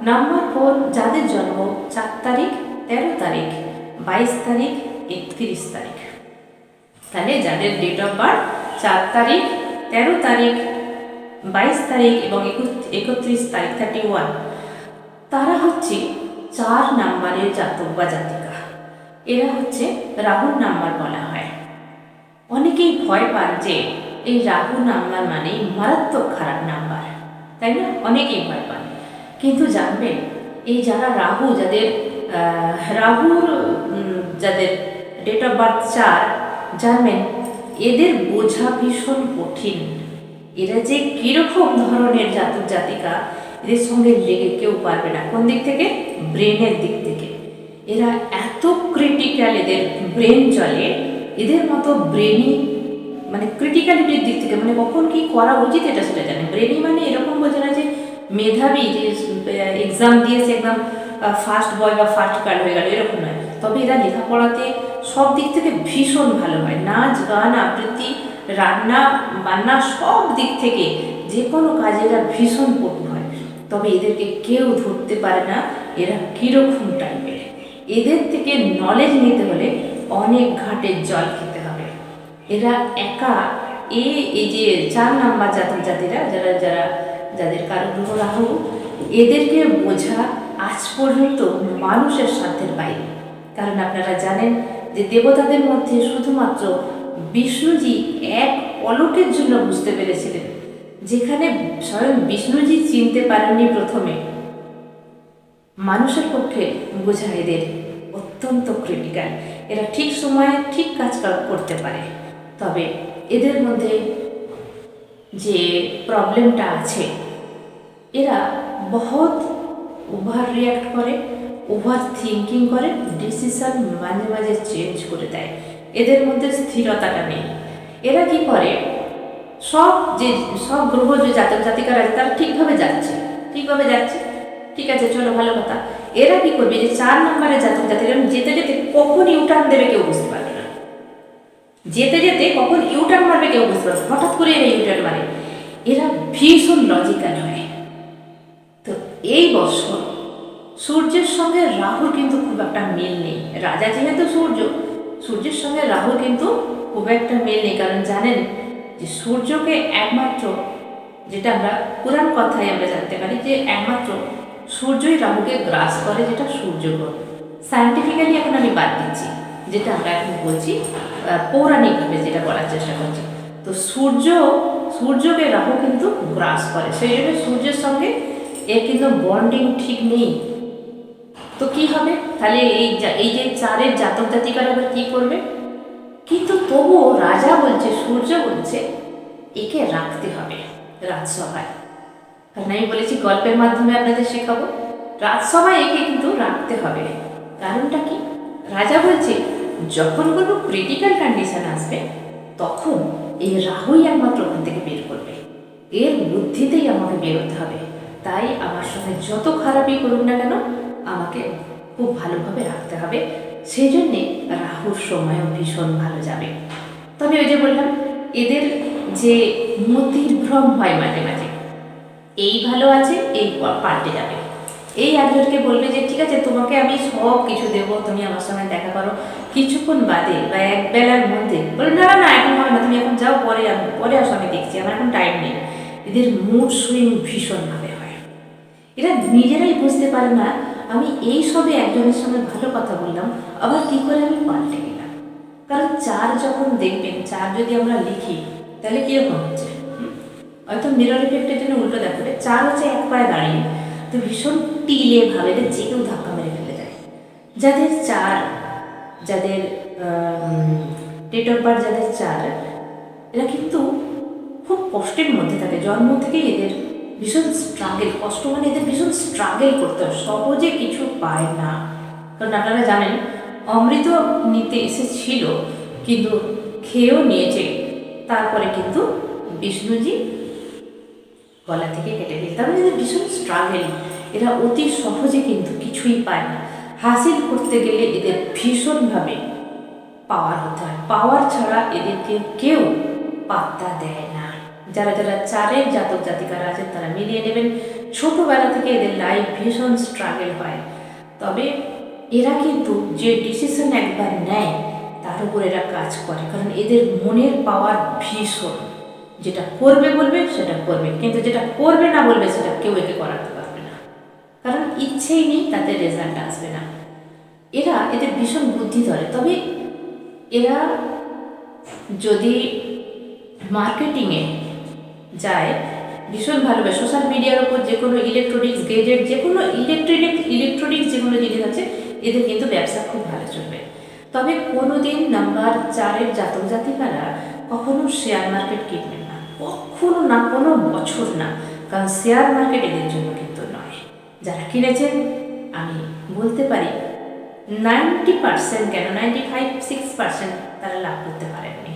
নাম্বার 4 যাদের জন্ম 4 তারিখ, 13 তারিখ, 22 তারিখ, 31 তারিখ, তাহলে যাদের ডেট অফ বার্থ 4 তারিখ, 13 তারিখ, 22 তারিখ এবং 31 তারিখ, 31, তারা হচ্ছে 4 নাম্বারের জাতক বা জাতিকা। এরা হচ্ছে রাহুর নাম্বার বলা হয়। অনেকেই ভয় পান যে এই রাহু নাম্বার মানে মারাত্মক খারাপ নাম্বার, তাই না? অনেকেই ভয় পান। কিন্তু জানবেন, এই যারা রাহু, যাদের রাহুর যাদের ডেট অফ বার্থ 4 জানবেন এদের বোঝা ভীষণ কঠিন। এরা যে কীরকম ধরনের জাতক জাতিকা এদের সঙ্গে লেগে কেউ পারবে না। কোন দিক থেকে? ব্রেনের দিক থেকে। এরা এত ক্রিটিক্যাল, এদের ব্রেন চলে, এদের মতো ব্রেনই মানে ক্রিটিক্যালিটির দিক থেকে মানে কখন কি করা উচিত এটা সেটা জানে। ব্রেনই মানে এরকম বোঝে না যে মেধাবী, যে এক্সাম দিয়েছে একদম ফার্স্ট বয় বা ফার্স্ট গার্ড হয়ে গেল, এরকম নয়। তবে এরা লেখাপড়াতে সব দিক থেকে ভীষণ ভালো হয়, নাচ গান আবৃত্তি রান্না বান্না সব দিক থেকে যে কোনো কাজে এরা ভীষণ পটু হয়। তবে এদেরকে কেউ ধরতে পারে না এরা কীরকম টাইপের। এদের থেকে নলেজ নিতে হলে অনেক ঘাটের জল খেতে হবে। এরা একা এই যে 4 নাম্বার জাতক জাতিরা যাদের কারো গ্রহ রাহু, এদেরকে বোঝা আজ পর্যন্ত মানুষের সাধ্যের বাইরে। কারণ আপনারা জানেন যে দেবতাদের মধ্যে শুধুমাত্র বিষ্ণুজি এক পলকের জন্য বুঝতে পেরেছিলেন, যেখানে স্বয়ং বিষ্ণুজি চিনতে পারেননি প্রথমে। মানুষের পক্ষে বোঝা এদের অত্যন্ত ক্রিটিক্যাল। এরা ঠিক সময়ে ঠিক কাজ করতে পারে। তবে এদের মধ্যে যে প্রবলেমটা আছে, এরা বহুত ওভার রিয়াক্ট করে, ওভার থিঙ্কিং করে, ডিসিশন মাঝে মাঝে চেঞ্জ করে দেয়। এদের মধ্যে স্থিরতাটা নেই। এরা কি করে, সব গ্রহ যে জাতক জাতিকারা আছে তারা ঠিকভাবে যাচ্ছে, ঠিক আছে চলো ভালো কথা। এরা কি করবে, যে 4 নম্বরের জাতক জাতিকা যেতে যেতে কখন ইউটার্ন দেবে কেউ বুঝতে পারবে না। যেতে যেতে কখন ইউটার্ন মারবে কেউ বুঝতে পারবে, হঠাৎ করে এরা ইউটার্ন মারে। এরা ভীষণ লজিক্যাল হয়। তো এই বছর সূর্যের সঙ্গে রাহুর কিন্তু খুব একটা মিল নেই। রাজা যেহেতু সূর্যের সঙ্গে রাহুর কিন্তু খুব একটা মিল নেই। কারণ জানেন যে সূর্যকে একমাত্র, যেটা আমরা পুরাণ কথায় আমরা জানতে পারি যে একমাত্র সূর্যই রাহুকে গ্রাস করে, যেটা সূর্য গ্রহ। সায়েন্টিফিক্যালি এখন আমি বাদ দিচ্ছি, যেটা আমরা এখন বলছি পৌরাণিকভাবে যেটা বলার চেষ্টা করছি। তো সূর্যকে রাহু কিন্তু গ্রাস করে, সেই জন্য সূর্যের সঙ্গে এর কিন্তু বন্ডিং ঠিক নেই। তো কি হবে তাহলে, এই যে 4 জাতক জাতিকারা আবার কি করবে? কিন্তু তবুও রাজা বলছে, সূর্য বলছে একে রাখতে হবে রাজসভায়। কারণ আমি বলেছি গল্পের মাধ্যমে আপনাদের শেখাবো, রাজসভায় একে কিন্তু রাখতে হবে। কারণটা কি? রাজা বলছে যখন কোনো ক্রিটিক্যাল কন্ডিশন আসবে তখন এই রাহুই একমাত্র ওখান থেকে বের করবে, এর বুদ্ধিতেই আমাকে বেরোতে হবে। তাই আমার সঙ্গে যত খারাপই করুক না কেন আমাকে খুব ভালোভাবে রাখতে হবে। সেই জন্যে রাহুর সময়ও ভীষণ ভালো যাবে। তবে ওই যে বললাম, এদের যে মতির ভ্রম হয় মাঝে মাঝে, এই ভালো আছে এই পাল্টে যাবে। এই একজনকে বলবে যে ঠিক আছে তোমাকে আমি সব কিছু দেবো, তুমি আমার সঙ্গে দেখা করো, কিছুক্ষণ বাদে বা এক বেলার মধ্যে বলে না না এখন হবে না, তুমি এখন যাও, পরে আসো, আমি দেখছি, আমার এখন টাইম নেই। এদের মুড সুইং ভীষণভাবে হয়। এরা নিজেরাই বুঝতে পারে না আমি এই সবে একজনের সঙ্গে ভালো কথা বললাম, আবার কি করে আমি পাল্টে গেলাম। কারণ 4 যখন দেখবেন, 4 যদি আমরা লিখি তাহলে কীরকম হচ্ছে, হয়তো মিরর ইফেক্টের জন্য উল্টো দেখাবে। 4 হচ্ছে এক পায়ে দাঁড়িয়ে, তো ভীষণ টিলে ভাবে যে কেউ ধাক্কা মেরে ফেলে যায়। যাদের ডেট অফ বার্থ যাদের 4, এরা কিন্তু খুব কষ্টের মধ্যে থাকে। জন্ম থেকেই এদের ভীষণ স্ট্রাগল, কষ্ট মানে এদের ভীষণ স্ট্রাগল করতে হয়, সহজে কিছু পায় না। কারণ আপনারা জানেন অমৃত নিতে এসেছিল, কিন্তু খেয়েও নিয়েছে, তারপরে কিন্তু বিষ্ণুজি গলা থেকে কেটে দিল। তার মানে এদের ভীষণ স্ট্রাগল, এরা অতি সহজে কিন্তু কিছুই পায় না। হাসিল করতে গেলে এদের ভীষণভাবে পাওয়ার হতে হয়, পাওয়ার ছাড়া এদেরকে কেউ পাত্তা দেয় না। যারা 4 জাতক জাতিকারা আছেন তারা মিলিয়ে নেবেন, ছোটবেলা থেকে এদের লাইফ ভীষণ স্ট্রাগল হয়। তবে এরা কিন্তু যে ডিসিশন একবার নেয় তার উপর এরা কাজ করে, কারণ এদের মনের পাওয়ার ভীষণ। যেটা করবে বলবে সেটা করবে, কিন্তু যেটা করবে না বলবে সেটা কেউ একে করাতে পারবে না, কারণ ইচ্ছেই নেই, তাতে রেজাল্ট আসবে না। এদের ভীষণ বুদ্ধি ধরে। তবে এরা যদি মার্কেটিংয়ে যায় ভীষণ ভালোবাসে, সোশ্যাল মিডিয়ার উপর যে কোনো ইলেকট্রনিক্স গেজেট, যে কোনো ইলেকট্রনিক্স যে কোনো জিনিস আছে এদের কিন্তু ব্যবসা খুব ভালো চলবে। তবে কোনোদিন নাম্বার 4-এর জাতক জাতিকারা কখনো শেয়ার মার্কেট কিনবেন না, কখনো না, কোনো বছর না, কারণ শেয়ার মার্কেট এদের জন্য কিন্তু নয়। যারা কিনেছেন আমি বলতে পারি 90% কেন 95-6% তারা লাভ করতে পারেননি,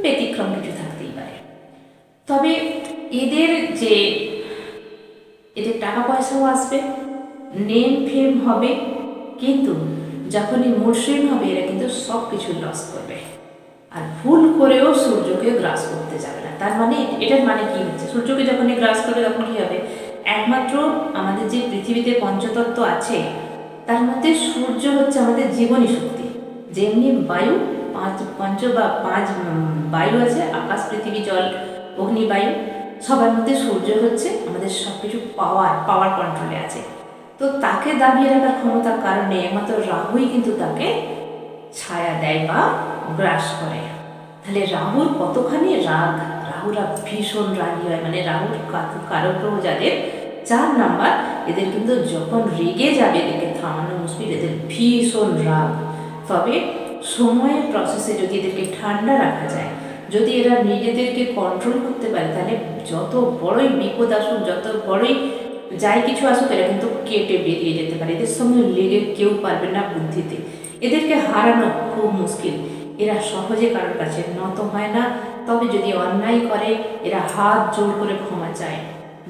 ব্যতিক্রম কিছু থাকতেই পারে। তবে এদের টাকা পয়সাও আসবে, নেম ফেম হবে, কিন্তু যখনই মসৃণ হবে এরা কিন্তু সব কিছু লস করবে। আর ভুল করেও সূর্যকে গ্রাস করতে যাবে না। তার মানে এটার মানে কি হচ্ছে, সূর্যকে যখনই গ্রাস করবে তখন কি হবে, একমাত্র আমাদের যে পৃথিবীতে পঞ্চতত্ত্ব আছে তার মধ্যে সূর্য হচ্ছে আমাদের জীবনী শক্তি। যেমনি বায়ু পাঁচ বায়ু আছে, আকাশ, পৃথিবী, জল, অগ্নি, বায়ু, সবার মধ্যে সূর্য হচ্ছে আমাদের সব কিছু পাওয়ার কন্ট্রোলে আছে। তো তাকে দাবিয়ে রাখার ক্ষমতার কারণে একমাত্র রাহুই কিন্তু তাকে ছায়া দেয় বা গ্রাস করে। তাহলে রাহুর কতখানি রাগ, রাহুরা ভীষণ রাগী হয়, মানে রাহুর কারক গ্রহ যাদের 4 নাম্বার, এদের কিন্তু যখন রেগে যাবে এদেরকে থামানো মুশকিল, এদের ভীষণ রাগ। তবে সময়ের প্রসেসে যদি এদেরকে ঠান্ডা রাখা যায়, যদি এরা নিজেদেরকে কন্ট্রোল করতে পারে, তাহলে যত বড়ই বিপদ আসুক, যত বড়ই যাই কিছু আসুক, এরা কিন্তু কেটে বেরিয়ে যেতে পারে। এদের সঙ্গে লেগে কেউ পারবে না বুদ্ধিতে, এদেরকে হারানো খুব মুশকিল। এরা সহজে কারোর কাছে নত হয় না। তবে যদি অন্যায় করে এরা হাত জোর করে ক্ষমা চায়।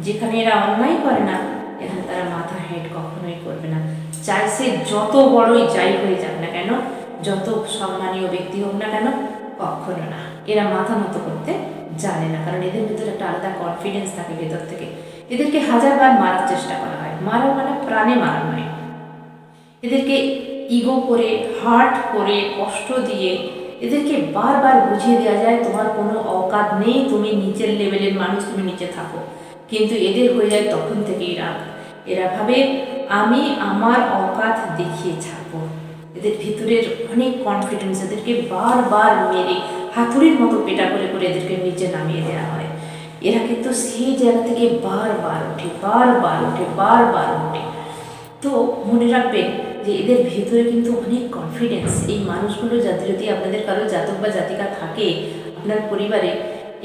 যেখানে এরা অন্যায় করে না এখানে তারা মাথা হেঁট কখনোই করবে না, চাই সে যত বড়ই যাই হয়ে যাক না কেন, যত সম্মানীয় ব্যক্তি হোক না কেন, কখনো না। এরা মাথা নত করতে জানে না, কারণ এদের ভিতরে একটা আলাদা কনফিডেন্স থাকে ভেতর থেকে। এদেরকে হাজারবার মারার চেষ্টা করা হয়, মারা মানে প্রাণে মারা নয়, এদেরকে ইগো করে, হার্ট করে, কষ্ট দিয়ে এদেরকে বারবার বুঝিয়ে দেওয়া যায় তোমার কোনো অকাত নেই, তুমি নিচের লেভেলের মানুষ, তুমি নিচে থাকো। কিন্তু এদের হয়ে যায় তখন থেকেই রাগ। এরা ভাবে আমি আমার অকাত দেখিয়ে ছাড়বো। এদের ভিতরের অনেক কনফিডেন্স, এদেরকে বারবার মেরে হাতুড়ির মতো পেটা করে করে এদেরকে নিচে নামিয়ে দেওয়া হয়। এরা কিন্তু সেই জায়গা থেকে বারবার ওঠে, বারবার ওঠে, বারবার ওঠে। তো মনে রাখবেন যে এদের ভেতরে কিন্তু অনেক কনফিডেন্স। এই মানুষগুলো যাদের যদি আপনাদের কারো জাতক বা জাতিকা থাকে আপনার পরিবারে,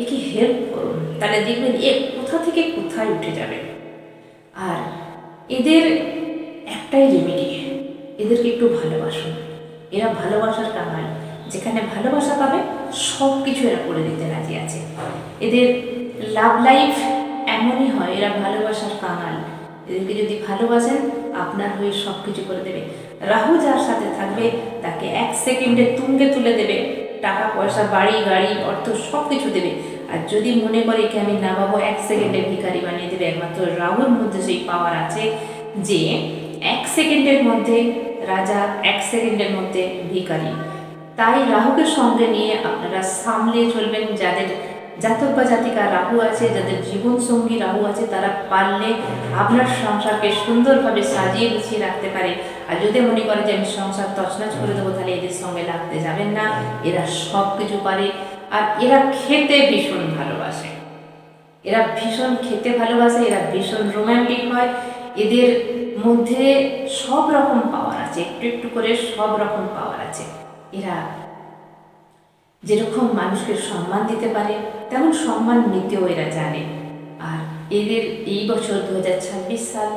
একে হেল্প করুন, তাহলে দেখবেন এ কোথা থেকে কোথায় উঠে যাবে। আর এদের একটাই রেমেডি, এদেরকে একটু ভালোবাসুন। এরা ভালোবাসার কাঙাল, যেখানে ভালোবাসা পাবে সব কিছু এরা করে দিতে রাজি আছে। এদের লাভ লাইফ এমনই হয়, এরা ভালোবাসার কাঙাল। এদেরকে যদি ভালোবাসেন আপনার হয়ে সব কিছু করে দেবে। রাহু যার সাথে থাকবে তাকে 1 সেকেন্ডে তুঙ্গে তুলে দেবে, টাকা পয়সা, বাড়ি গাড়ি, অর্থ সব কিছু দেবে। আর যদি মনে করে কি আমি না পাবো, 1 সেকেন্ডে ভিখারি বানিয়ে দেবে। একমাত্র রাহুর মধ্যে সেই পাওয়ার আছে যে 1 সেকেন্ডের মধ্যে রাজা, 1 সেকেন্ডের মধ্যে ভিখারি। তাই রাহুকে সঙ্গে নিয়ে আপনারা সামলে চলবেন। যাদের জাতক বা জাতিকা রাহু আছে, যাদের জীবন সঙ্গী রাহু আছে, তারা পারলে আপনার সংসারকে সুন্দরভাবে সাজিয়ে গুছিয়ে রাখতে পারে। আর যদি মনে করে যে আমি সংসার তছনছ করে দেবো, তাহলে এদের সঙ্গে লাগতে যাবেন না। এরা সব কিছু পারে। আর এরা খেতে ভীষণ ভালোবাসে, এরা ভীষণ খেতে ভালোবাসে, এরা ভীষণ রোম্যান্টিক হয়। এদের মধ্যে সব রকম পাওয়ার আছে, একটু একটু করে সব রকম পাওয়ার আছে। এরা যেরকম মানুষকে সম্মান দিতে পারে তেমন সম্মান নিতেও এরা জানে। আর এদের এই বছর 2026 সাল,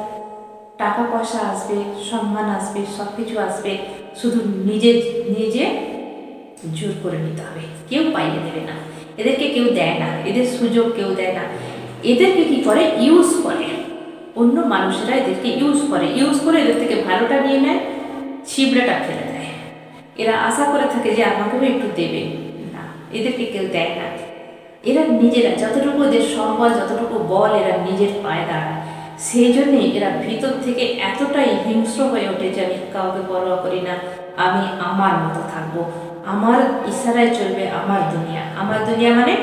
টাকা পয়সা আসবে, সম্মান আসবে, সব কিছু আসবে, শুধু নিজে জোর করে নিতে হবে। কেউ পাইয়ে দেবে না, এদেরকে কেউ দেয় না, এদের সুযোগ কেউ দেয় না। এদেরকে কি করে, ইউজ করে। অন্য মানুষেরা এদেরকে ইউজ করে এদের থেকে ভালোটা নিয়ে নেয়, ছিবড়াটা ফেলে দেয়। এরা আশা করে থাকে যে আমাকেও একটু দেবে, না, এদেরকে কেউ দেয় না। এরা নিজেরা যতটুকু এদের সম্বল, যতটুকু বল, এরা নিজের পায়ে দাঁড়ায়। সেই জন্যে এরা ভিতর থেকে এতটাই হিংস্র হয়ে ওঠে যে আমি কাউকে পরোয়া করি না, আমি আমার মতো থাকবো, আমার ইশারায় চলবে আমার দুনিয়া। আমার দুনিয়া মানে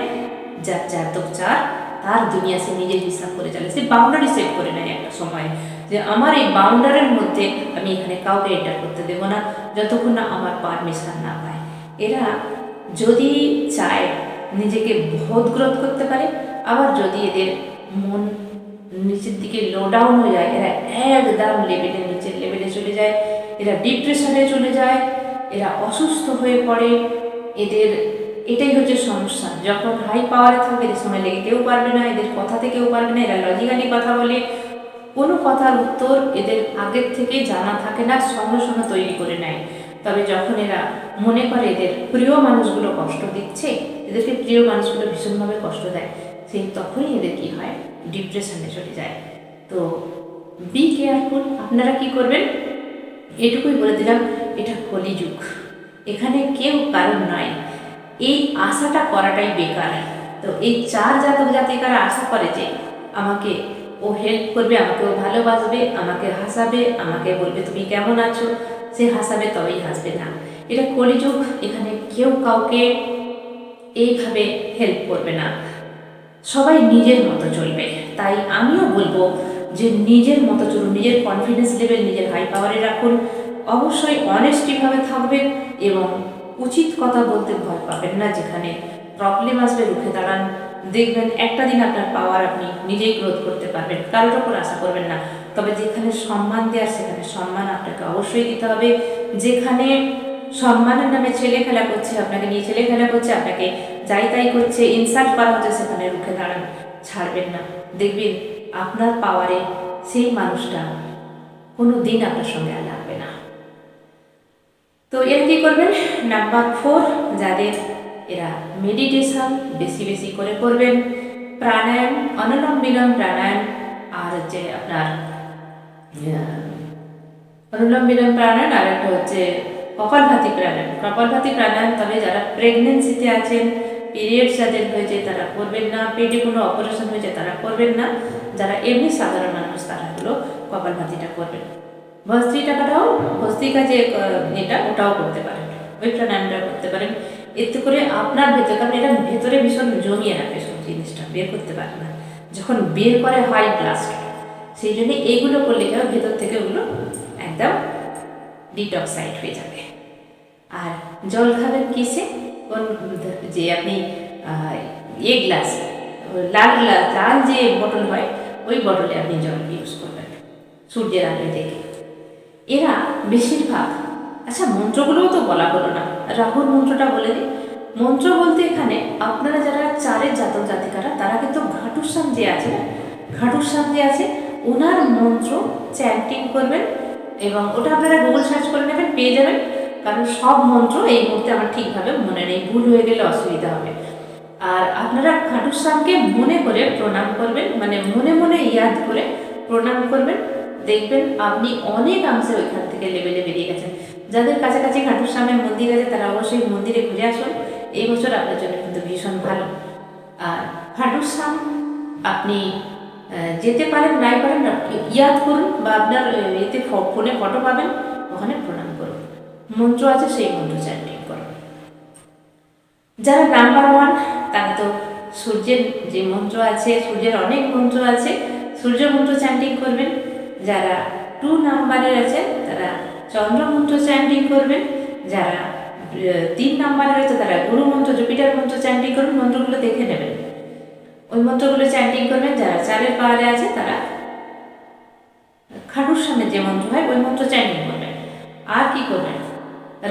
যার জাতক 4 তার দুনিয়া সে নিজের হিসাব করে চলে, সে বাউন্ডারি সেট করে নেয় একটা সময় যে আমার এই বাউন্ডারির মধ্যে আমি এখানে কাউকে এন্টার করতে দেবো না যতক্ষণ না আমার পারমিশন না পায়। এরা যদি চায় নিজেকে বহুত গ্রোথ করতে পারে, আবার যদি এদের মন নিচের দিকে লো ডাউন হয়ে যায়, এরা একদম নিচের লেভেলে চলে যায়। এরা ডিপ্রেশনে চলে যায়, এরা অসুস্থ হয়ে পড়ে। এদের এটাই হচ্ছে সমস্যা। যখন হাই পাওয়ারে থাকবে এদের সময় লেগে কেউ পারবে না, এদের কথাতে কেউ পারবে না, এরা লজিক্যালি কথা বলে, কোনো কথার উত্তর এদের আগের থেকে জানা থাকে না, সঙ্গে সঙ্গে তৈরি করে নেয়। তবে যখন এরা মনে করে এদের প্রিয় মানুষগুলো কষ্ট দিচ্ছে, এদেরকে প্রিয় মানুষগুলো ভীষণভাবে কষ্ট দেয়, সেই তখনই এদের কি হয়, ডিপ্রেশনে চলে যায়। তো বি কেয়ারফুল। আপনারা কি করবেন, এটুকুই বলে দিলাম, এটা কলিযুগ, এখানে কেউ কারণ নয়, এই আশাটা করাটাই বেকার। তো এই 4 জাতক জাতিকারা আশা করে যে আমাকে ও হেল্প করবে, আমাকে ও ভালোবাসবে, আমাকে হাসাবে, আমাকে বলবে তুমি কেমন আছো, সে হাসাবে তবেই হাসবে না। এটা কলিযুগ, এখানে কেউ কাউকে এইভাবে হেল্প করবে না, সবাই নিজের মতো চলবে। তাই আমিও বলবো যে নিজের মতো চলুন, নিজের কনফিডেন্স লেভেল নিজের হাই পাওয়ারে রাখুন, অবশ্যই অনেস্টিভাবে থাকবেন এবং উচিত কথা বলতে ভয় পাবেন না। যেখানে প্রবলেম আসবে রুখে দাঁড়ান, দেখবেন একটা দিন আপনার পাওয়ার আপনি নিজেই গ্রোথ করতে পারবেন। কারোর ওপর আশা করবেন না। তবে যেখানে সম্মান দেওয়ার সেখানে সম্মান আপনাকে অবশ্যই দিতে হবে। যেখানে সম্মানের নামে ছেলে খেলা করছে, আপনাকে নিয়ে ছেলে খেলা করছে, আপনাকে যাই তাই করছে, ইনসাল্ট করা হচ্ছে, সেখানে রুখে দাঁড়ান, ছাড়বেন না। দেখবেন আপনার পাওয়ারে সেই মানুষটা কোনো দিন আপনার সঙ্গে আর লাগবে না। তো এর কি করবেন, নাম্বার 4, যাদের এরা মেডিটেশন বেশি বেশি করে করবেন, প্রাণায়াম, অনুলোম বিলোম প্রাণায়াম, আর হচ্ছে আপনার অনুলোম বিলোম প্রাণায়াম, আর একটা হচ্ছে কপালভাতি প্রাণায়াম। কপালভাতি প্রাণায়াম তবে যারা প্রেগনেন্সিতে আছেন, পিরিয়ডস যাদের হয়েছে তারা করবেন না, পেটে কোনো অপারেশন হয়েছে তারা করবেন না, যারা এমনি সাধারণ মানুষ তারা হলো কপালভাতিটা করবেন। ভস্ত্রিকাটাও, ভস্ত্রিকা যে এটা ওটাও করতে পারেন, ওই প্রাণায়ামটা করতে পারেন। এতে করে আপনার ভেতরে, কারণ এটা ভেতরে ভীষণ জমিয়ে রাখে সব জিনিসটা, বের করতে পারে না, যখন বের করে হয় ব্লাস্ট। সেই জন্য এইগুলো করলে কেউ ভেতর থেকে ওগুলো একদম ডিটক্সাইড হয়ে যাবে। আর জল খাবেন কিসে, কোন যে আপনি গ্লাস, লাল গ্লাস, লাল যে বটল হয় ওই বটলে আপনি জল ইউজ করবেন সূর্যের আলো দেখে। এরা বেশিরভাগ, আচ্ছা মন্ত্রগুলোও তো বলা হলো না, রাহুর মন্ত্রটা বলে দিই। মন্ত্র বলতে এখানে আপনারা যারা 4 জাতক জাতিকারা, তারা কিন্তু ঘাটুশ্যাম যে আছে না, ঘাটুশ্যাম যে আছে ওনার মন্ত্র চ্যান্টিং করবেন, এবং ওটা আপনারা গুগল সার্চ করে নেবেন, পেয়ে যাবেন। কারণ সব মন্ত্র এই মুহূর্তে আমার ঠিকভাবে মনে নেই, ভুল হয়ে গেলে অসুবিধা হবে। আর আপনারা ঘাটুশ্যামকে মনে করে প্রণাম করবেন, মানে মনে মনে ইয়াদ করে প্রণাম করবেন, দেখবেন আপনি অনেকাংশে ওইখান থেকে লেভেলে বেরিয়ে গেছেন। যাদের কাছাকাছি ঘাটুশ্যামের মন্দির আছে তারা অবশ্যই মন্দিরে ঘুরে আসুন, এই বছর আপনার জন্য কিন্তু ভীষণ ভালো। আর ঘাটুশ্যাম আপনি যেতে পারেন নাই পারেন, ইয়াদ করুন, বা আপনার এতে ফোনে ফটো পাবেন, ওখানে প্রণাম করুন, মন্ত্র আছে সেই মন্ত্র চ্যান্টিং করুন। যারা নাম্বার 1 তারা তো সূর্যের যে মন্ত্র আছে, সূর্যের অনেক মন্ত্র আছে, সূর্য মন্ত্র চ্যান্টিং করবেন। যারা 2 নাম্বারের আছেন তারা চন্দ্র মন্ত্র চ্যান্টিং করবেন। যারা 3 নাম্বারের আছে তারা গুরু মন্ত্র, জুপিটার মন্ত্র চ্যান্টিং করবেন, মন্ত্রগুলো দেখে নেবেন, ওই মন্ত্রগুলো চ্যান্টিং করবেন। যারা 4 পাওয়ারে আছে তারা খাটুশ্যামের যে মন্ত্র হয় ওই মন্ত্র চ্যান্টিং করবেন। আর কি করবেন,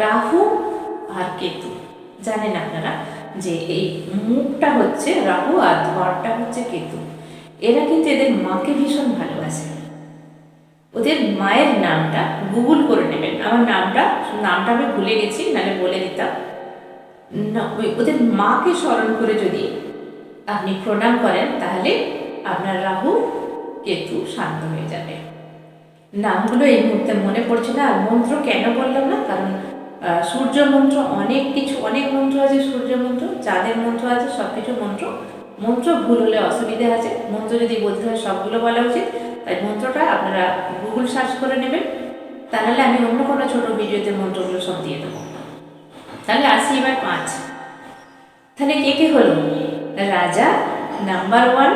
রাহু আর কেতু, জানেন আপনারা যে এই মুখটা হচ্ছে রাহু আর ধরটা হচ্ছে কেতু, এরা কিন্তু এদের মাকে ভীষণ ভালোবাসে। ওদের মায়ের নামটা গুগল করে নেবেন, আমার নামটা আমি ভুলে গেছি, নাহলে বলে দিতাম না। ওদের মাকে স্মরণ করে যদি আপনি প্রণাম করেন তাহলে আপনার রাহু কেতু শান্ত হয়ে যাবে। নামগুলো এই মুহূর্তে মনে পড়ছে না। আর মন্ত্র কেন বললাম না, কারণ সূর্য মন্ত্র অনেক কিছু, অনেক মন্ত্র আছে, সূর্য মন্ত্র, চাঁদের মন্ত্র আছে, সব কিছু মন্ত্র ভুল হলে অসুবিধা আছে। মন্ত্র যদি বলতে হয় সবগুলো বলা উচিত, তাই মন্ত্রটা আপনারা গুগল সার্চ করে নেবেন, তাহলে আমি অন্য কোনো ছোটো ভিডিওতে মন্ত্রগুলো সব দিয়ে দেবো। তাহলে আসি এবার 5। তাহলে কে কে হলো, রাজা নাম্বার 1,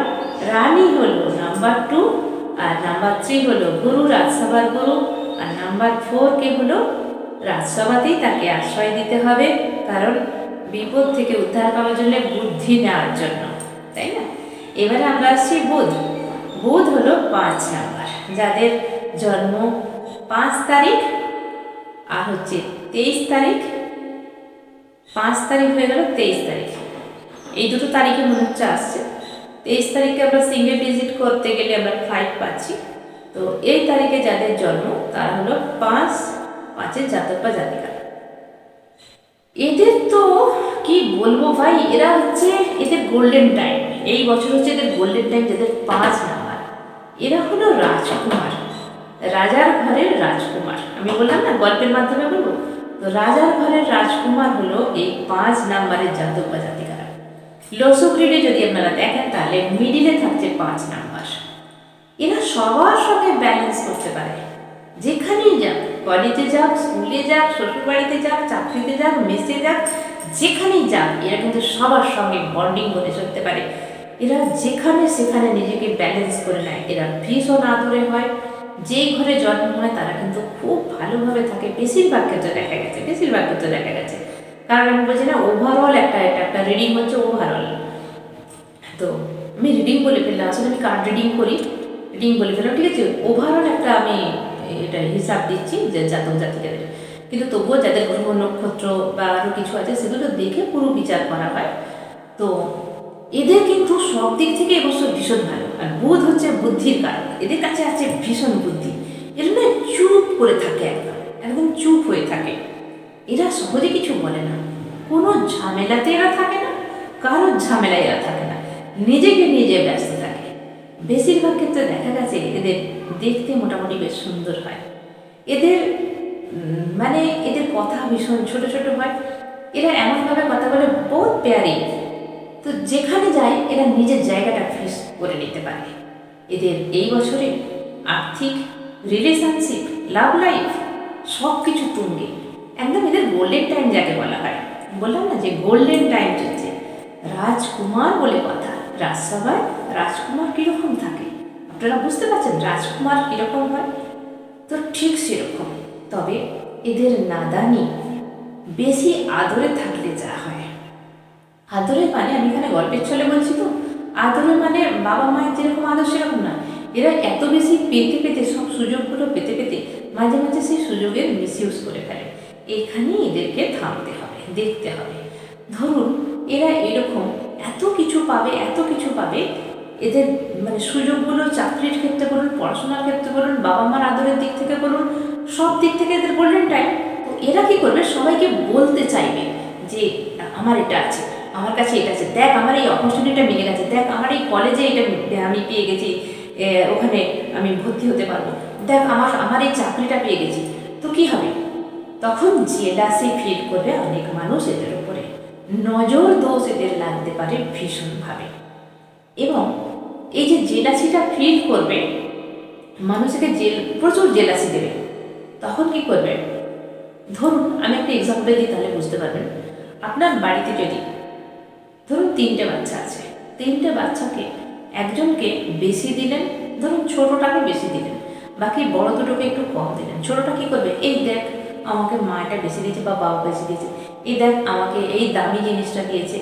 রানী হলো নাম্বার 2, আর নাম্বার 3 হলো গুরু, রাজসভার গুরু, আর নাম্বার 4 কে হলো রাজসভাতেই তাকে আশ্রয় দিতে হবে, কারণ বিপদ থেকে উদ্ধার পাওয়ার জন্য, বুদ্ধি নেওয়ার জন্য, তাই না। এবারে আমরা আসছি বুধ। বুধ হলো 5 নাম্বার, যাদের জন্ম 5 তারিখ আর হচ্ছে 23 তারিখ, 5 তারিখ হয়ে গেল 23 তারিখ, এই দুটো তারিখে মনে হচ্ছে আসছে। 23 তারিখে আমরা সিঙ্গেল ডিজিট করতে গেলে আমরা 5 পাচ্ছি। তো এই তারিখে যাদের জন্ম তারা হলো 5-5-এর জাতক বা জাতিকা। এদের তো কি বলবো ভাই, এরা হচ্ছে এদের গোল্ডেন টাইম, এই বছর হচ্ছে এদের গোল্ডেন টাইম, যাদের 5 নাম্বার। এরা হলো রাজকুমার, রাজার ঘরের রাজকুমার। আমি বললাম না গল্পের মাধ্যমে বলবো, তো রাজার ঘরের রাজকুমার হলো এই 5 নাম্বারের জাতক বা জাতিকারা। লসগ্রিডে যদি আপনারা দেখেন তাহলে মিডিলে থাকছে 5 নাম্বার। এরা সবার সঙ্গে ব্যালেন্স করতে পারে, যেখানেই যাক, কলেজে যাক, স্কুলে যাক, শ্বশুরবাড়িতে যাক, চাকরিতে যাক, মেসে যাক, যেখানেই যাক এরা কিন্তু সবার সঙ্গে বন্ডিং করে চলতে পারে। এরা যেখানে সেখানে নিজেকে ব্যালেন্স করে নেয়। এরা ভীষণ আদরে হয়, যেই ঘরে জন্ম হয় তারা কিন্তু খুব ভালোভাবে থাকে, বেশিরভাগ ক্ষেত্রে দেখা গেছে। কারণ আমি বলছি না ওভারঅল এটা একটা রিডিং হচ্ছে ওভারঅল। তো আমি রিডিং বলে ফেললাম, আসলে আমি কার্ড রিডিং করি, রিডিং বলে ফেললাম, ঠিক আছে। ওভারঅল একটা আমি এটা হিসাব দিচ্ছি যে জাতক জাতিকাদের, কিন্তু তবুও যাদের গ্রহ নক্ষত্র বা আরও কিছু আছে সেগুলো দেখে পুরো বিচার করা হয়। তো এদের কিন্তু সব দিক থেকে এবছর ভীষণ ভালো। আর বুধ হচ্ছে বুদ্ধির কারণ, এদের কাছে আছে ভীষণ বুদ্ধি। এরা না চুপ করে থাকে, একদম চুপ হয়ে থাকে। এরা সহজে কিছু বলে না, কোনো ঝামেলাতে এরা থাকে না, কারোর ঝামেলায় এরা থাকে না, নিজেকে নিজে ব্যস্ত থাকে। বেশিরভাগ ক্ষেত্রে দেখা গেছে এদের দেখতে মোটামুটি বেশ সুন্দর হয়। এদের মানে এদের কথা ভীষণ ছোট ছোট হয়। এরা এমনভাবে কথা বলে বহুত প্যারি। তো যেখানে যায় এরা নিজের জায়গাটা ফিক্স করে নিতে পারে। এদের এই বছরে আর্থিক, রিলেশনশিপ, লাভ লাইফ সব কিছু তুঙ্গে, একদম এদের গোল্ডেন টাইম যাকে বলা হয়। বললাম না যে গোল্ডেন টাইম চলছে। রাজকুমার বলে কথা, রাজসভায় রাজকুমার কীরকম থাকে আপনারা বুঝতে পারছেন, রাজকুমার কীরকম হয়, তো ঠিক সেরকম। তবে এদের নাদানি বেশি আদরে থাকলে যা হয়, আদরে মানে আমি এখানে গল্পের ছলে বলছি, তো আদরে মানে বাবা মায়ের যেরকম আদর সেরকম না। এরা এত বেশি পেতে পেতে, সব সুযোগগুলো পেতে পেতে মাঝে মাঝে সেই সুযোগের মিসইউজ করে ফেলে। এখানেই এদেরকে থামতে হবে, দেখতে হবে। ধরুন এরা এরকম এত কিছু পাবে, এদের মানে সুযোগগুলো চাকরির ক্ষেত্রে বলুন, পড়াশোনার ক্ষেত্রে বলুন, বাবা মার আদরের দিক থেকে বলুন, সব দিক থেকে এদের গোল্ডেন টাইম। তো এরা কী করবে, সবাইকে বলতে চাইবে যে আমার এটা আছে, আমার কাছে এটা আছে, দেখ আমার এই অপরচুনিটিটা মিলে গেছে, দেখ আমার এই কলেজে এটা আমি পেয়ে গেছি, ওখানে আমি ভর্তি হতে পারবো, দেখ আমার এই চাকরিটা পেয়ে গেছি। তো কী হবে, তখন জেলাসি ফিল করবে অনেক মানুষ এদের উপরে, নজর দোষ এদের লাগতে পারে ভীষণভাবে। এবং এই যে জেলাসিটা ফিল করবে, মানুষকে প্রচুর জেলাসি দেবে। তখন কি করবে, ধরুন আমি একটা এক্সাম্পল দিই তাহলে বুঝতে পারবেন। আপনার বাড়িতে যদি ধরুন 3টে বাচ্চা আছে, 3টে বাচ্চাকে একজনকে বেশি দিলেন, ধরুন ছোটোটাকে বেশি দিলেন, বাকি বড় দুটোকে একটু কম দিলেন। ছোটোটা কী করবে, এই দেখ আমাকে মা এটা বেশি দিয়েছে বা বাবা বেশি দিয়েছে, এই দেখ আমাকে এই দামি জিনিসটা দিয়েছে।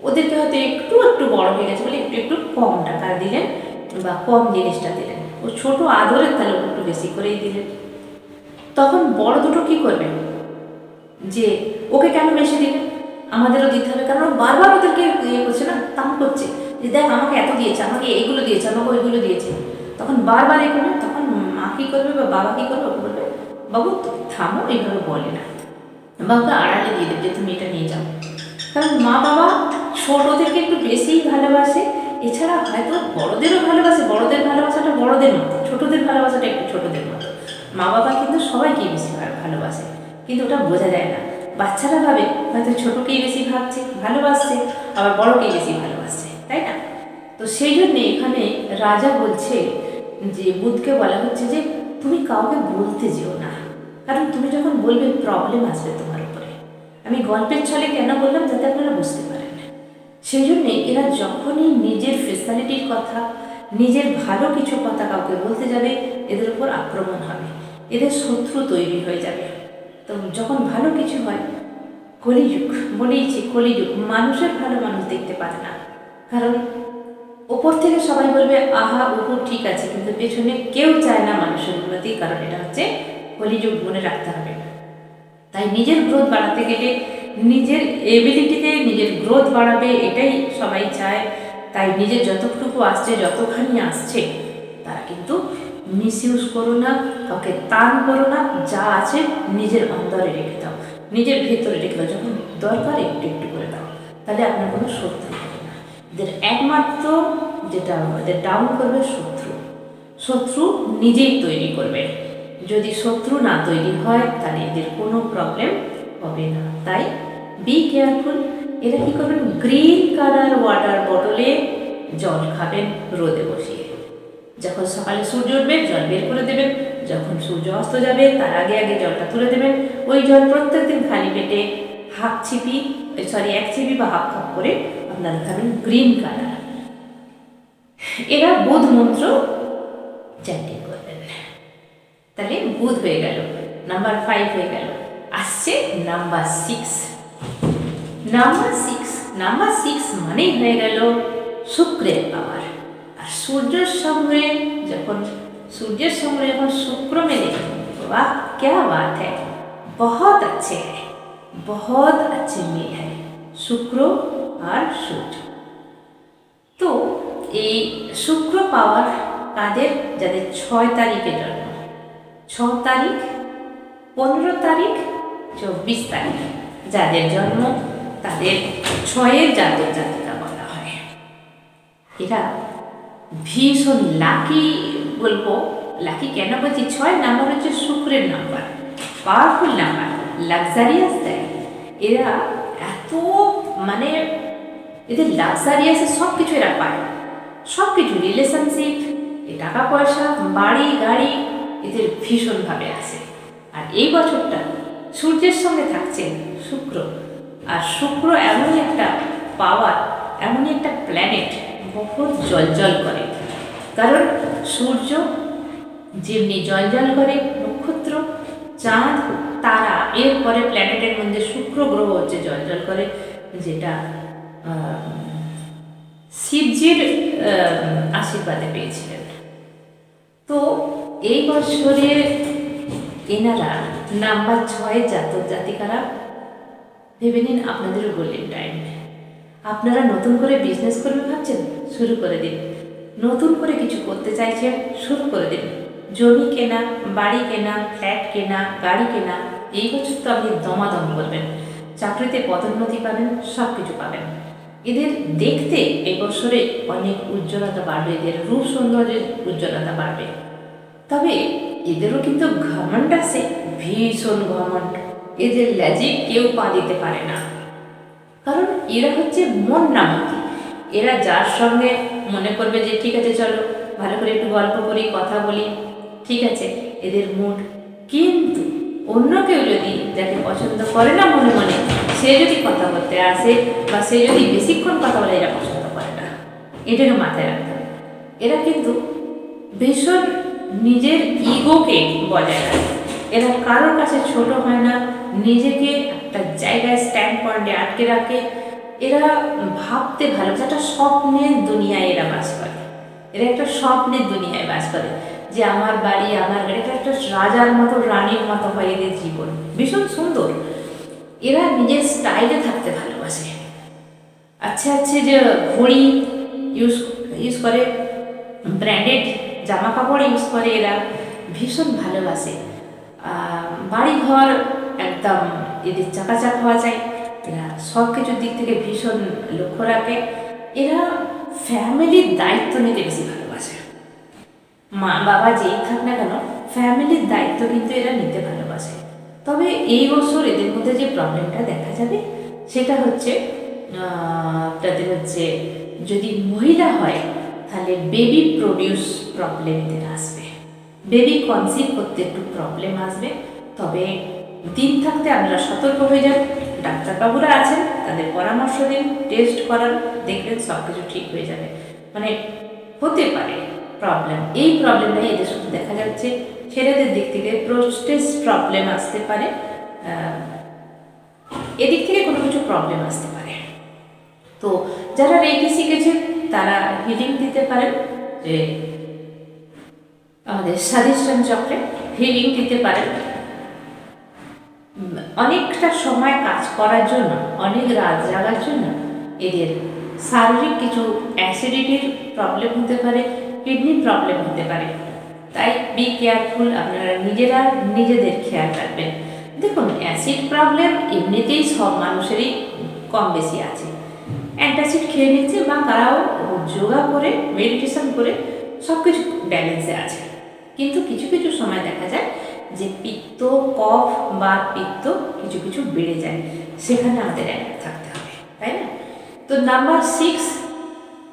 ওদেরকে হয়তো একটু একটু বড় হয়ে গেছে বলে একটু একটু কম টাকা দিলেন বা কম জিনিসটা দিলেন। ও ছোটো আদরের তাহলে একটু বেশি করেই দিলেন। তখন বড় দুটো কী করবে, যে ওকে কেন বেশি দিলেন, আমাদেরও দিতে হবে, কারণ বারবার ওদেরকে ইয়ে করছে না, তাম করছে যে দেখ আমাকে এত দিয়েছে, আমাকে এইগুলো দিয়েছে, আমাকে ওইগুলো দিয়েছে। তখন বারবার এ করবে, তখন মা কী করবে বা বাবা কী করবে, ওকে বলবে বাবু থামো, এইভাবে বলে না, বা ওকে আড়ালে দিয়ে দেবে যে তুমি এটা নিয়ে যাও। কারণ মা বাবা ছোটোদেরকে একটু বেশিই ভালোবাসে, এছাড়া হয়তো বড়োদেরও ভালোবাসে, বড়োদের ভালোবাসাটা বড়োদের মতো, ছোটোদের ভালোবাসাটা একটু ছোটোদের মতো। মা বাবা কিন্তু সবাইকেই বেশি ভালোবাসে, কিন্তু ওটা বোঝা যায় না। বাচ্চারা ভাবে হয়তো ছোটোকেই বেশি ভালোবাসছে, আবার বড়োকেই বেশি ভালোবাসছে, তাই না? তো সেই জন্যে এখানে রাজা বলছে যে বুধকে বলা হচ্ছে যে তুমি কাউকে বলতে যেও না, কারণ তুমি যখন বলবে প্রবলেম আসবে তোমার উপরে। আমি গল্পের ছলে কেন বললাম, যাতে আপনারা বুঝতে পারেন। সেই জন্যে এরা যখনই নিজের ফেসিলিটির কথা, নিজের ভালো কিছু কথা কাউকে বলতে যাবে, এদের উপর আক্রমণ হবে, এদের শত্রু তৈরি হয়ে যাবে। তো যখন ভালো কিছু হয়, কলিযুগ বলেইছি, কলিযুগ, মানুষের ভালো মানুষ দেখতে পারে না, কারণ ওপর থেকে সবাই বলবে আহা উপর ঠিক আছে, কিন্তু পেছনে কেউ চায় না মানুষের উন্নতি, কারণ এটা হচ্ছে কলিযুগ, মনে রাখতে হবে। তাই নিজের গ্রোথ বাড়াতে গেলে নিজের এবিলিটিতে নিজের গ্রোথ বাড়াবে, এটাই সবাই চায়। তাই নিজের যতটুকু আসছে, যতখানি আসছে, তারা কিন্তু মিসইউজ করো না, কাউকে টান করো না। যা আছে নিজের অন্তরে রেখে দাও, নিজের ভেতরে রেখে দাও। যখন দরকার একটু একটু করে দাও, তাহলে আপনার কোনো শত্রু হবে না। এদের একমাত্র যেটা এদের ডাউন করবে শত্রু নিজেই তৈরি করবে। যদি শত্রু না তৈরি হয় তাহলে এদের কোনো প্রবলেম হবে না। তাই বি কেয়ারফুল। এরা কী করবেন, গ্রিন কালার ওয়াটার বটলে জল খাবেন রোদে বসিয়ে। যখন সকালে সূর্য উঠবে জল বের করে দেবেন, যখন সূর্য অস্ত যাবে তার আগে আগে জলটা তুলে দেবেন। ওই জল প্রত্যেকদিন খালি পেটে এক চিপি বা হাফ কাপ করে আপনারা খাবেন, গ্রিন কালার। এরা বুধ মন্ত্র চ্যান্টিং করবেন, তাহলে বুধ হয়ে গেল, নাম্বার 5 হয়ে গেল। আসছে নাম্বার 6। নাম্বার 6 মানেই হয়ে গেল শুক্রের পাওয়ার। আর সূর্যের সঙ্গে যখন শুক্র মেলে, वाह क्या बात है, बहुत अच्छे मेल है শুক্র আর সূর্য। তো এই শুক্র পাওয়ার তাদের যাদের 6 তারিখে জন্ম, 6 তারিখ, 15 তারিখ, 24 তারিখ যাদের জন্ম, তাদের 6-এর জাতক জাতিকা বলা হয়। এরা ভীষণ লাকি বলবো। লাকি কেন বলছি? 6 নাম্বার হচ্ছে শুক্রের নাম্বার, পাওয়ারফুল নাম্বার, লাক্সারিয়াস দেয়। এরা এত এদের লাক্সারিয়াসে সব কিছু এরা পায়, সব কিছু, রিলেশনশিপ, টাকা পয়সা, বাড়ি গাড়ি এদের ভীষণভাবে আসে। আর এই বছরটা সূর্যের সঙ্গে থাকছে শুক্র, আর শুক্র এমনই একটা পাওয়ার, এমনই একটা প্ল্যানেট, বহুত জল করে। কারণ সূর্য যেমনি জল করে, নক্ষত্র, চাঁদ, তারা, এরপরে প্ল্যানেটের মধ্যে শুক্র গ্রহ হচ্ছে জল করে, যেটা শিবজির আশীর্বাদে পেয়েছিলেন। তো এই বছরে এনারা নাম্বার 6 জাতক জাতিকারা ভেবে নিন আপনাদের গোল্ডেন টাইম। আপনারা নতুন করে বিজনেস করবে ভাবছেন, শুরু করে দিন। নতুন করে কিছু করতে চাইছেন, শুরু করে দিন। জমি কেনা, বাড়ি কেনা, ফ্ল্যাট কেনা, গাড়ি কেনা, এই বছর তো আপনি দমাদম করবেন। চাকরিতে পদোন্নতি পাবেন, সব কিছু পাবেন। এদের দেখতে এই বছরে অনেক উজ্জ্বলতা বাড়বে, এদের রূপ সৌন্দর্যের উজ্জ্বলতা বাড়বে। তবে এদেরও কিন্তু ঘমণ্ড আছে, ভীষণ ঘমণ্ড। এদের ল্যাজে কেউ পা দিতে পারে না, কারণ এরা হচ্ছে মন নামতি। এরা যার সঙ্গে মনে করবে যে ঠিক আছে চলো ভালো করে একটু গল্প করি, কথা বলি, ঠিক আছে, এদের মুড। কিন্তু অন্য কেউ যদি যাকে পছন্দ করে না মনে মনে, সে যদি কথা বলতে আসে বা সে যদি বেশিক্ষণ কথা বলে, এরা পছন্দ করে না। এটাকে মাথায় রাখতে হবে। এরা কিন্তু ভীষণ নিজের ইগোকে বজায় রাখে। এরা কারোর কাছে ছোট হয় না, নিজেকে একটা জায়গায় স্ট্যান্ড পয়েন্টে আটকে রাখে। এরা ভাবতে ভালোবাসে, একটা স্বপ্নের দুনিয়ায় এরা বাস করে। এরা একটা স্বপ্নের দুনিয়ায় বাস করে যে আমার বাড়ি, আমার গাড়ি, এটা একটা রাজার মতো, রানীর মতো হয় এদের জীবন, ভীষণ সুন্দর। এরা নিজের স্টাইলে থাকতে ভালোবাসে। আচ্ছা যে ঘড়ি ইউজ করে, ব্র্যান্ডেড জামা কাপড় ইউজ করে, এরা ভীষণ ভালোবাসে। বাড়িঘর একদম এদের চাকাচাক হওয়া যায়। এরা সব কিছুর দিক থেকে ভীষণ লক্ষ্য রাখে। এরা ফ্যামিলির দায়িত্ব নিতে বেশি ভালোবাসে। মা বাবা যেই থাক না কেন, ফ্যামিলির দায়িত্ব কিন্তু এরা নিতে ভালোবাসে। তবে এই বছর এদের মধ্যে যে প্রবলেমটা দেখা যাবে সেটা হচ্ছে তাদের হচ্ছে যদি মহিলা হয় তাহলে বেবি প্রডিউস প্রবলেম এদের আসবে, বেবি কনসিভ করতে একটু প্রবলেম আসবে। তবে দিন থাকতে আপনারা সতর্ক হয়ে যান। ডাক্তারবাবুরা আছেন, তাদের পরামর্শ দিন, টেস্ট করান, দেখবেন সব কিছু ঠিক হয়ে যাবে। হতে পারে প্রবলেম, এই প্রবলেমটাই এদের শুধু দেখা যাচ্ছে। ছেলেদের দিক থেকে প্রোস্টেট প্রবলেম আসতে পারে, এদিক থেকে কোনো কিছু প্রবলেম আসতে পারে। তো যারা রেকি শিখেছেন তারা হিলিং দিতে পারেন, যে আমাদের স্বাধিষ্ঠান চক্রে হিলিং দিতে পারেন। অনেকটা সময় কাজ করার জন্য, অনেক রাত জাগার জন্য এদের শারীরিক কিছু অ্যাসিডিটির প্রবলেম হতে পারে, কিডনির প্রবলেম হতে পারে। তাই বি কেয়ারফুল, আপনারা নিজেরা নিজেদের খেয়াল রাখবেন। দেখুন, অ্যাসিড প্রবলেম এমনিতেই সব মানুষেরই কম বেশি আছে, অ্যান্টাসিড খেয়ে নিচ্ছে বা কারাও যোগা করে মেডিটেশন করে সব কিছু ব্যালেন্সে আছে। কিন্তু কিছু কিছু সময় দেখা যায় যে পিত্ত, কফ বা পিত্ত কিছু কিছু বেড়ে যায়, সেখানে আমাদের অ্যালার্ট থাকতে হবে, তাই না? তো নাম্বার 6,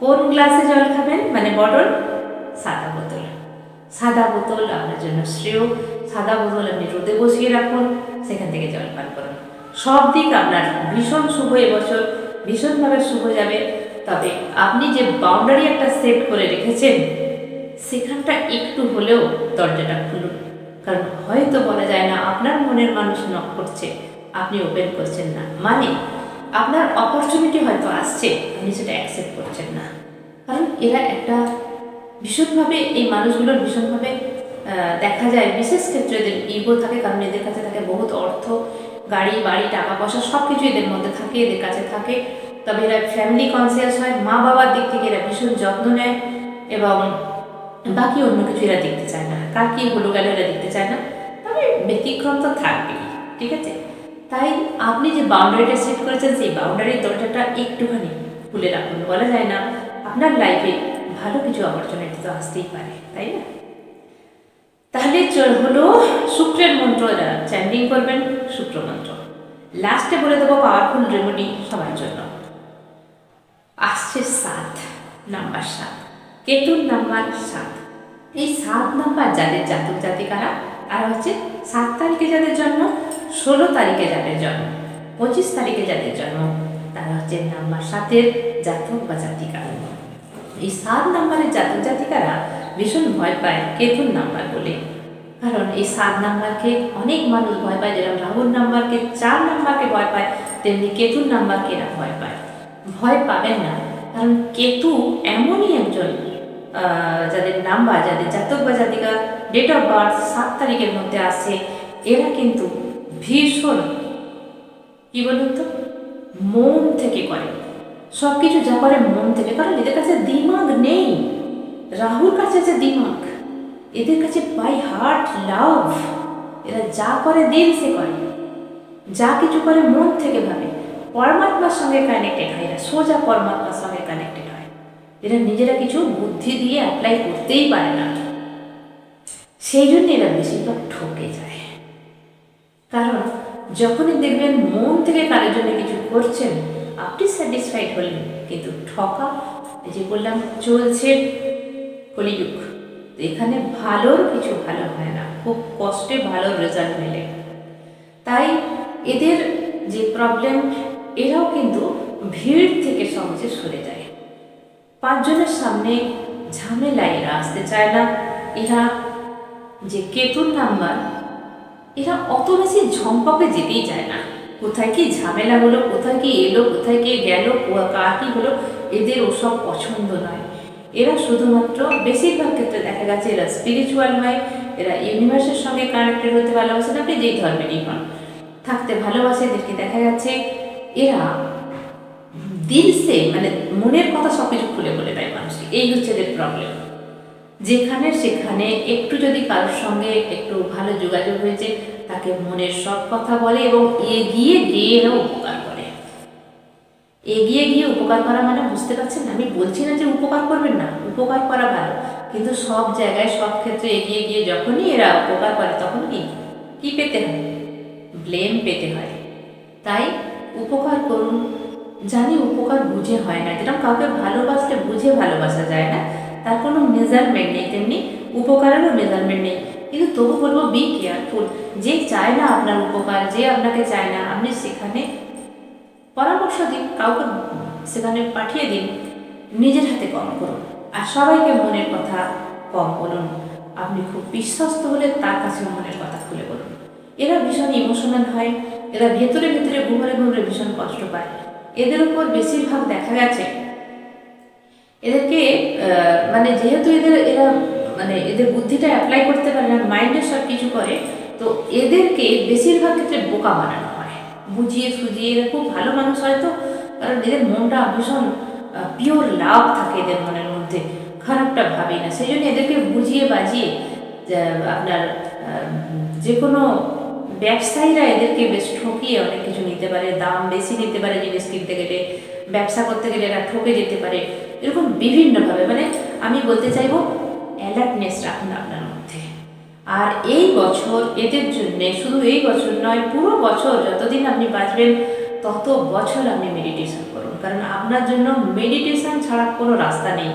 কোন গ্লাসে জল খাবেন, মানে বটল? সাদা বোতল। সাদা বোতল আপনার জন্য শ্রেয়। সাদা বোতল আপনি রোদে বসিয়ে রাখুন, সেখান থেকে জল পান করুন। সব দিক আপনার ভীষণ শুভ, এবছর ভীষণভাবে শুভ যাবে। তবে আপনি যে বাউন্ডারি একটা সেট করে রেখেছেন, সেখানটা একটু হলেও দরজাটা খুলুন। কারণ হয়তো বলা যায় না, আপনার মনের মানুষ নক করছে, আপনি ওপেন করছেন না, মানে আপনার অপরচুনিটি হয়তো আসছে, আপনি সেটা অ্যাকসেপ্ট করছেন না। কারণ এরা একটা ভীষণভাবে, এই মানুষগুলোর ভীষণভাবে দেখা যায়, বিশেষ ক্ষেত্রে এদের ইগো থাকে, কারণ এদের কাছে থাকে বহুত অর্থ, গাড়ি বাড়ি, টাকা পয়সা সব কিছু এদের মধ্যে থাকে, এদের কাছে থাকে। তবে এরা ফ্যামিলি কনসিয়াস হয়, মা বাবার দিক থেকে এরা ভীষণ যত্ন নেয়, এবং বাকি অন্য কিছু এরা দেখতে চায় না, কার কি হলো গেল এরা দেখতে চায় না। তবে ব্যতিক্রম তো থাকবেই, ঠিক আছে? তাই আপনি যে বাউন্ডারিটা সেট করেছেন, সেই বাউন্ডারির দরজাটা একটুখানি খুলে রাখুন। বলা যায় না, আপনার লাইফে ভালো কিছু অপরচুনিটি তো আসতেই পারে, তাই না? তাহলে হলো শুক্রের মন্ত্র, যারা চ্যান্ডিং করবেন শুক্র মন্ত্র। লাস্টে বলে দেবো পাওয়ারফুল রেমেডি সবার জন্য। আসছে 7, নাম্বার 7, কেতুর নাম্বার 7। এই 7 নাম্বার যাদের জাতক জাতিকারা, আর হচ্ছে 7 তারিখে যাদের জন্ম, 16 তারিখে যাদের জন্ম, 25 তারিখে যাদের জন্ম, তারা হচ্ছে নাম্বার 7-এর জাতক বা জাতিকা। এই 7 নাম্বারের জাতক জাতিকারা ভীষণ ভয় পায় কেতুর নাম্বার বলে। কারণ এই 7 নাম্বারকে অনেক মানুষ ভয় পায়, যেরকম রাহুর নাম্বারকে, 4 নাম্বারকে ভয় পায়, তেমনি কেতুর নাম্বারকে এরা ভয় পায়। ভয় পাবেন না, কারণ কেতু এমনই একজন যাদের নাম্বার, যাদের জাতক বা জাতিকা ডেট অফ বার্থ 7 তারিখের মধ্যে আসে, এরা কিন্তু ভীষণ, কি বলুন তো, মন থেকে করে সব কিছু, যা করে মন থেকে। কারণ এদের কাছে দিমাগ নেই, রাহুর কাছে আছে দিমাগ, এদের কাছে বাই হার্ট লাভ। এরা যা করে দিল সে করে, যা কিছু করে মন থেকে ভাবে, পরমাত্মার সঙ্গে কানেক্টেড হয়, এরা সোজা পরমাত্মার সঙ্গে কানেক্টেড হয়। এরা নিজেরা কিছু বুদ্ধি দিয়ে অ্যাপ্লাই করতেই পারে না, সেই জন্য এরা বেশিরভাগ ঠকে যায়। কারণ যখনই দেখবেন মন থেকে কারোর জন্য কিছু করছেন, আপনি স্যাটিসফাইড হলেন, কিন্তু ঠকা, যে বললাম চলছে কলিযুগ, এখানে ভালোর কিছু ভালো হয় না, খুব কষ্টে ভালো রেজাল্ট মেলে। তাই এদের যে প্রবলেম, এরাও কিন্তু ভিড় থেকে সহজে সরে যায়। 5 জনের সামনে ঝামেলায় এরা আসতে চায় না। এরা যে কেতুর নাম্বার, এরা অত বেশি ঝম্পকে যেতেই চায় না। কোথায় কি ঝামেলা হলো, কোথায় কি এলো, কোথায় কি গেল, কার কি হলো, এদের ওসব পছন্দ নয়। এরা শুধুমাত্র, বেশিরভাগ ক্ষেত্রে দেখা গেছে এরা স্পিরিচুয়াল হয়, এরা ইউনিভার্সের সঙ্গে কানেক্টেড হতে ভালোবাসেন, আপনি যেই ধর্মেরই হন, থাকতে ভালোবাসে। এদেরকে দেখা যাচ্ছে এরা দিলসে, মানে মনের কথা সব কিছু খুলে বলে দেয় মানুষকে। এই হচ্ছে এদের প্রবলেম। যেখানে সেখানে একটু যদি কারোর সঙ্গে একটু ভালো যোগাযোগ হয়েছে, তাকে মনের সব কথা বলে এবং এগিয়ে গিয়ে এরা উপকার করে। এগিয়ে গিয়ে উপকার করা মানে বুঝতে পারছেন না, আমি বলছি না যে উপকার করবেন না, উপকার করা ভালো, কিন্তু সব জায়গায় সব ক্ষেত্রে এগিয়ে গিয়ে যখনই এরা উপকার করে, তখন কি পেতে হয়? ব্লেম পেতে হয়। তাই উপকার করুন। জানি উপকার বুঝে হয় না, যেরকম কাউকে ভালোবাসলে বুঝে ভালোবাসা যায় না, তার কোনো মেজারমেন্ট নেই, তেমনি উপকারেরও মেজারমেন্ট নেই। কিন্তু তবু বলবো বি কেয়ারফুল। যে চায় না আপনার উপকার, যে আপনাকে চায় না, আপনি সেখানে পরামর্শ দিন, কাউকে সেখানে পাঠিয়ে দিন, নিজের হাতে কম করুন, আর সবাইকে মনের কথা কম বলুন। আপনি খুব বিশ্বস্ত হলে তার কাছে মনের কথা খুলে বলুন। এরা ভীষণ ইমোশনাল হয়, এরা ভেতরে ভেতরে ঘুমরে ঘুমরে ভীষণ কষ্ট পায়। এদের উপর বেশিরভাগ দেখা গেছে, এদেরকে মানে যেহেতু এরা মানে এদের বুদ্ধিটা অ্যাপ্লাই করতে পারে না, মাইন্ডে সব কিছু করে, তো এদেরকে বেশিরভাগ ক্ষেত্রে বোকা বানানো হয়, বুঝিয়ে সুঝিয়ে। এরা খুব ভালো মানুষ হয়তো, কারণ এদের মনটা ভীষণ পিওর লাভ থাকে এদের মনের মধ্যে, খারাপটা ভাবি না। সেই জন্য এদেরকে বুঝিয়ে বাজিয়ে আপনার যে কোনো ব্যবসায়ীরা এদেরকে বেশ ঠকিয়ে অনেক কিছু নিতে পারে, দাম বেশি নিতে পারে জিনিস কিনতে গেলে, ব্যবসা করতে গেলে এরা ঠকে যেতে পারে। এরকম বিভিন্নভাবে, মানে আমি বলতে চাইবো অ্যালার্টনেস রাখুন আপনার মধ্যে। আর এই বছর এদের জন্যে, শুধু এই বছর নয়, পুরো বছর যতদিন আপনি বাঁচবেন তত বছর আপনি মেডিটেশন করুন, কারণ আপনার জন্য মেডিটেশন ছাড়া কোনো রাস্তা নেই।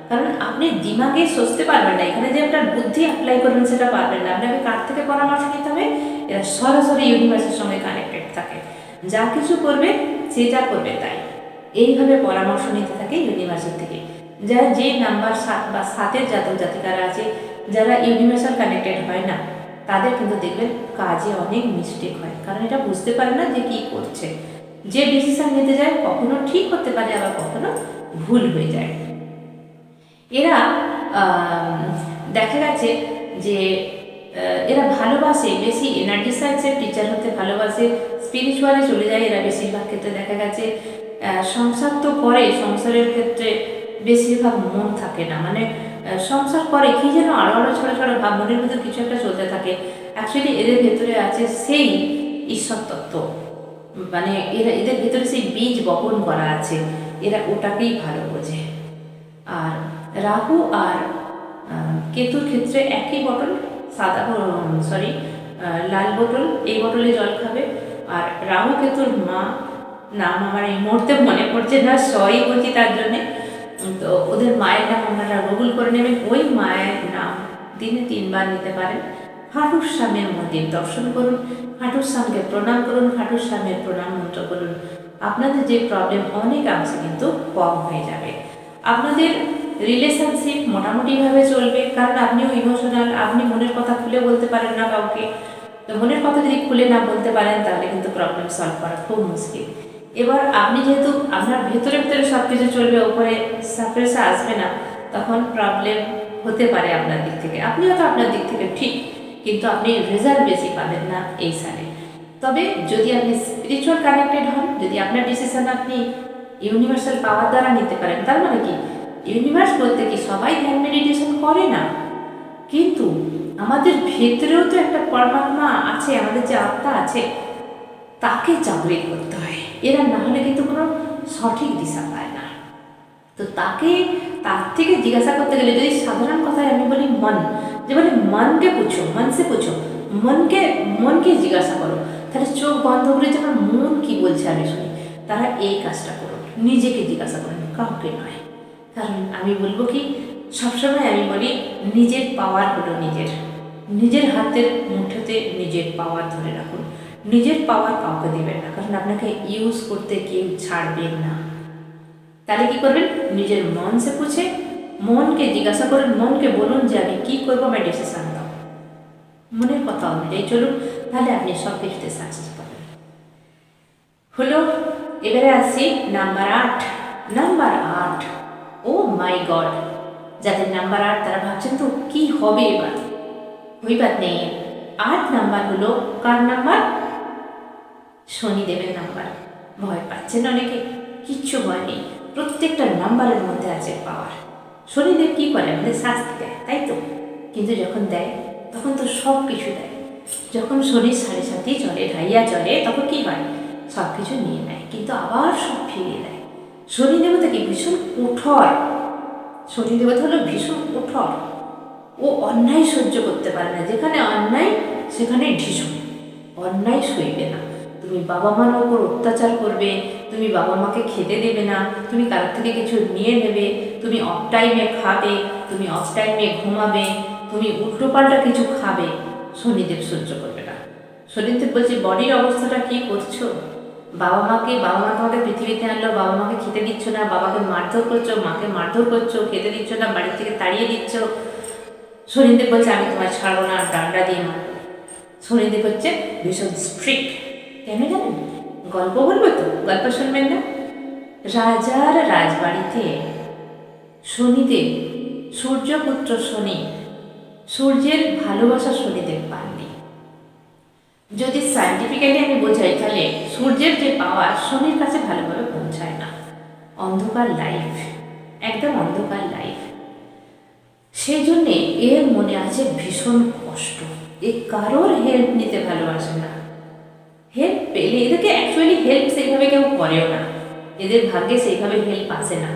কারণ আপনি দিমাগে সোচতে পারবেন না, এখানে যে আপনার বুদ্ধি অ্যাপ্লাই করবেন সেটা পারবেন না। আপনাকে কার থেকে পরামর্শ নিতে হবে? এরা সরাসরি ইউনিভার্সের সঙ্গে কানেক্টেড থাকে, যা কিছু করবে সেটা করবে তাই। এইভাবে পরামর্শ নিতে থাকে ইউনিভার্সের থেকে। যারা যে নাম্বার 7 বা 7-এর জাতক জাতিকারা আছে, যারা ইউনিভার্সাল কানেক্টেড হয় না, তাদের কিন্তু দেখবেন কাজে অনেক মিস্টেক হয়, কারণ এটা বুঝতে পারে না যে কী করছে। যে ডিসিশন নিতে যায় কখনো ঠিক হতে পারে, আবার কখনো ভুল হয়ে যায়। এরা দেখা গেছে যে এরা ভালোবাসে বেশি, এনার্জি সায়েন্সের টিচার হতে ভালোবাসে, স্পিরিচুয়ালে চলে যায় এরা বেশিরভাগ ক্ষেত্রে। দেখা গেছে সংসার তো করে, সংসারের ক্ষেত্রে বেশিরভাগ মন থাকে না, মানে সংসার করে কি যেন আরো আরো ছোটো ছোটো ভাব, মনের ভিতরে কিছু একটা চলতে থাকে। অ্যাকচুয়ালি এদের ভেতরে আছে সেই ঈশ্বর তত্ত্ব, মানে এদের ভেতরে সেই বীজ বপন করা আছে, এরা ওটাকেই ভালো বোঝে। আর রাহু আর কেতুর ক্ষেত্রে একই বটল, লাল বোতল, এই বোতলে জল খাবে। আর রাহু কেতুর মা, নাম আমার এই মুহূর্তে মনে পড়ছে না, সরি বলছি তার জন্যে। তো ওদের মায়ের নাম আপনারা গুগল করে নেবেন, ওই মায়ের নাম দিনে 3 বার নিতে পারেন। খাটুর স্বামীর মন্দির দর্শন করুন, খাটুর স্বামীকে প্রণাম করুন, খাটুর স্বামীর প্রণাম মন্ত্র করুন। আপনাদের যে প্রবলেম অনেকাংশে কিন্তু কম হয়ে যাবে। আপনাদের রিলেশনশিপ মোটামুটিভাবে চলবে, কারণ আপনিও ইমোশনাল, আপনি মনের কথা খুলে বলতে পারেন না কাউকে। তো মনের কথা যদি খুলে না বলতে পারেন তাহলে কিন্তু প্রবলেম সলভ করা খুব মুশকিল। এবার আপনি যেহেতু আপনার ভেতরে ভেতরে সব কিছু চলবে, ওপরে সারফেসে আসবে না, তখন প্রবলেম হতে পারে আপনার দিক থেকে। আপনিও তো আপনার দিক থেকে ঠিক, কিন্তু আপনি রেজাল্ট বেশি পাবেন না এই সালে। তবে যদি আপনি স্পিরিচুয়াল কানেক্টেড হন, যদি আপনার ডিসিশন আপনি ইউনিভার্সাল পাওয়ার দ্বারা নিতে পারেন, তার মানে কি, ইউনিভার্স বলতে কি সবাই ধ্যান মেডিটেশন করে না, কিন্তু আমাদের ভেতরেও তো একটা পরমাত্মা আছে, আমাদের যে আত্মা আছে তাকে জাগরিত করতে হয়। এরা না হলে কিন্তু কোনো সঠিক দিশা পায় না। তো তার থেকে জিজ্ঞাসা করতে গেলে, যদি সাধারণ কথায় আমি বলি মন, যে বলে মনকে পুছো, মনসে পুছো, মনকে জিজ্ঞাসা করো, তাহলে চোখ বন্ধ করে যখন মন কি বলছে আমি শুনি, তারা এই কাজটা করুন, নিজেকে জিজ্ঞাসা করেন, কাউকে নয়। কারণ আমি বলবো কি, সবসময় আমি বলি নিজের পাওয়ার হলো নিজের হাতের মুঠোতে নিজের পাওয়ার ধরে রাখুন। নিজের পাওয়ার কাউকে দেবেন না, কারণ আপনাকে ইউজ করতে কেউ ছাড়বেন না। তাহলে কি করবেন, নিজের মন সে পুছে, মনকে জিজ্ঞাসা করেন, মনকে বলুন যে আমি কী করবো, আমার ডিসিশন দাও, মনের কথা অনুযায়ী চলুন, তাহলে আপনি সব কিছুতে সাকসেস পাবেন। হলো, এবারে আসছি নাম্বার 8। নাম্বার 8, ও মাই গড, যাদের নাম্বার 8 তারা ভাবছেন তো কি হবে এবার। ওই বাত নেই, 8 নাম্বার হলো কার নাম্বার? শনিদেবের নাম্বার। ভয় পাচ্ছেন অনেকে, কিচ্ছু ভয় নেই, প্রত্যেকটা নাম্বারের মধ্যে আছে পাওয়ার। শনিদেব কি করে, আমাদের শাস্তি দেয়, তাই তো, কিন্তু যখন দেয় তখন তো সব কিছু দেয়। যখন শনি 7.5 চলে, ঢাইয়া চলে, তখন কি হয়, সব কিছু নিয়ে নেয়, কিন্তু আবার সব ফিরিয়ে দেয়। শনি দেবতা কি ভীষণ কঠোর, শনি দেবতা হলো ভীষণ কঠোর। ও অন্যায় সহ্য করতে পারে না, যেখানে অন্যায় সেখানে ঢিসুম, অন্যায় সইবে না। তুমি বাবা মার ওপর অত্যাচার করবে, তুমি বাবা মাকে খেতে দেবে না, তুমি কারোর থেকে কিছু নিয়ে নেবে, তুমি অফ টাইমে খাবে, তুমি অফ টাইমে ঘুমাবে, তুমি উল্টোপাল্টা কিছু খাবে, শনিদেব সহ্য করবে না। শনিদেব বলছে বডির অবস্থাটা কি করছো, বাবা মা তোমাকে পৃথিবীতে আনলো, বাবা মাকে খেতে দিচ্ছ না, বাবাকে মারধর করছো, মাকে মারধর করছো, খেতে দিচ্ছ না, বাড়ি থেকে তাড়িয়ে দিচ্ছ। শনিদেব বলছে আমি তোমার ছাড়বো না, ডান্ডা দিয়ে মারবো। শনিদেব হচ্ছে ভীষণ স্ট্রিক্ট। কেন জানেন? গল্প বলবো তো, গল্প শুনবেন না? রাজার রাজবাড়িতে শনিদেব, সূর্যপুত্র শনি, সূর্যের ভালোবাসা শনিদেব পাননি। যদি সায়েন্টিফিক্যালি আমি বোঝাই তাহলে সূর্যের যে পাওয়ার শনির কাছে ভালোভাবে পৌঁছায় না। অন্ধকার লাইফ, একদম অন্ধকার লাইফ। সেই জন্যে এর মনে আছে ভীষণ কষ্ট, এ কারোর হেল্প নিতে ভালোবাসে না। হেল্প পেলে এদেরকে অ্যাকচুয়ালি হেল্প সেইভাবে কেউ করেও না, এদের ভাগ্যে সেইভাবে হেল্প আসে না।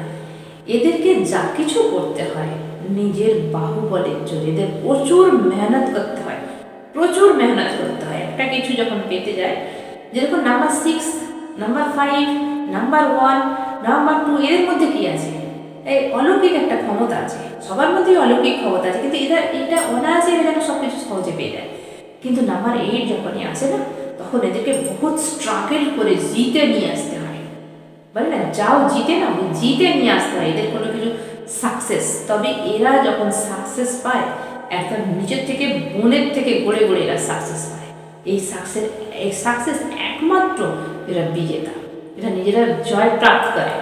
এদেরকে যা কিছু করতে হয় নিজের বাহুবলের জোরে, এদের প্রচুর মেহনত করতে হয়, প্রচুর মেহনত করতে হয় একটা কিছু যখন পেতে যায়। যেরকম নাম্বার 6, নাম্বার 5, নাম্বার 1, নাম্বার 2, এদের মধ্যে কি আছে? এই অলৌকিক একটা ক্ষমতা আছে, সবার মধ্যেই অলৌকিক ক্ষমতা আছে, কিন্তু এটা অনায়াসে এরা যেন সব কিছু সহজে পেয়ে যায়। কিন্তু নাম্বার 8 যখনই আসে না, তখন এদেরকে বহুত স্ট্রাগল করে জিতে নিয়ে আসতে হয়। বলে না যাও জিতে না, ওই জিতে নিয়ে আসতে হয় এদের কোনো কিছু সাকসেস। তবে এরা যখন সাকসেস পায় একদম নিজের থেকে মনের থেকে গড়ে গড়ে এরা সাকসেস পায়। এই সাকসেস একমাত্র এরা বিজেতা, এরা নিজেরা জয় প্রাপ্ত করে,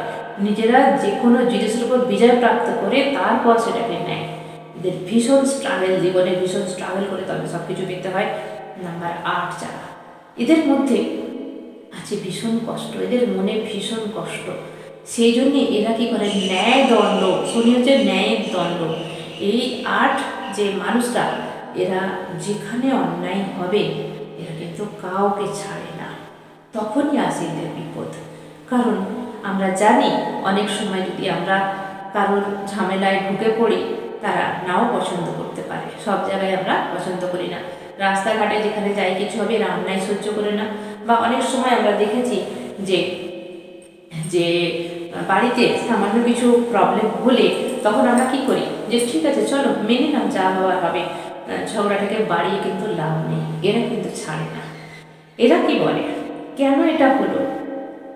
নিজেরা যে কোনো জিনিসের উপর বিজয় প্রাপ্ত করে তারপর সেটাকে নেয়। এদের ভীষণ স্ট্রাগল, জীবনে ভীষণ স্ট্রাগল করে তবে সব কিছু পেতে হয়। নাম্বার 8 যারা, এদের মধ্যে আছে ভীষণ কষ্ট, এদের মনে ভীষণ কষ্ট। সেই জন্যে এরা কি করে, ন্যায় দণ্ড, শনি হচ্ছে ন্যায়ের দণ্ড। এই 8 যে মানুষরা, এরা যেখানে অন্যায় হবে এরা কিন্তু কাউকে ছাড়ে না, তখনই আসে এদের বিপদ। কারণ আমরা জানি অনেক সময় যদি আমরা কারোর ঝামেলায় ঢুকে পড়ি, তারা নাও পছন্দ করতে পারে। সব জায়গায় আমরা পছন্দ করি না, রাস্তাঘাটে যেখানে যাই কিছু হবে এরা অন্যায় সহ্য করে না। বা অনেক সময় আমরা দেখেছি যে যে বাড়িতে সামান্য কিছু প্রবলেম হলে তখন আমরা কি করি, যে ঠিক আছে চলো মেনে নাও, যা হওয়ার হবে, ঝগড়াটাকে বাড়িয়ে কিন্তু লাভ নেই। এরা কিন্তু ছাড়ে না। এরা কি বলে, কেন এটা হলো,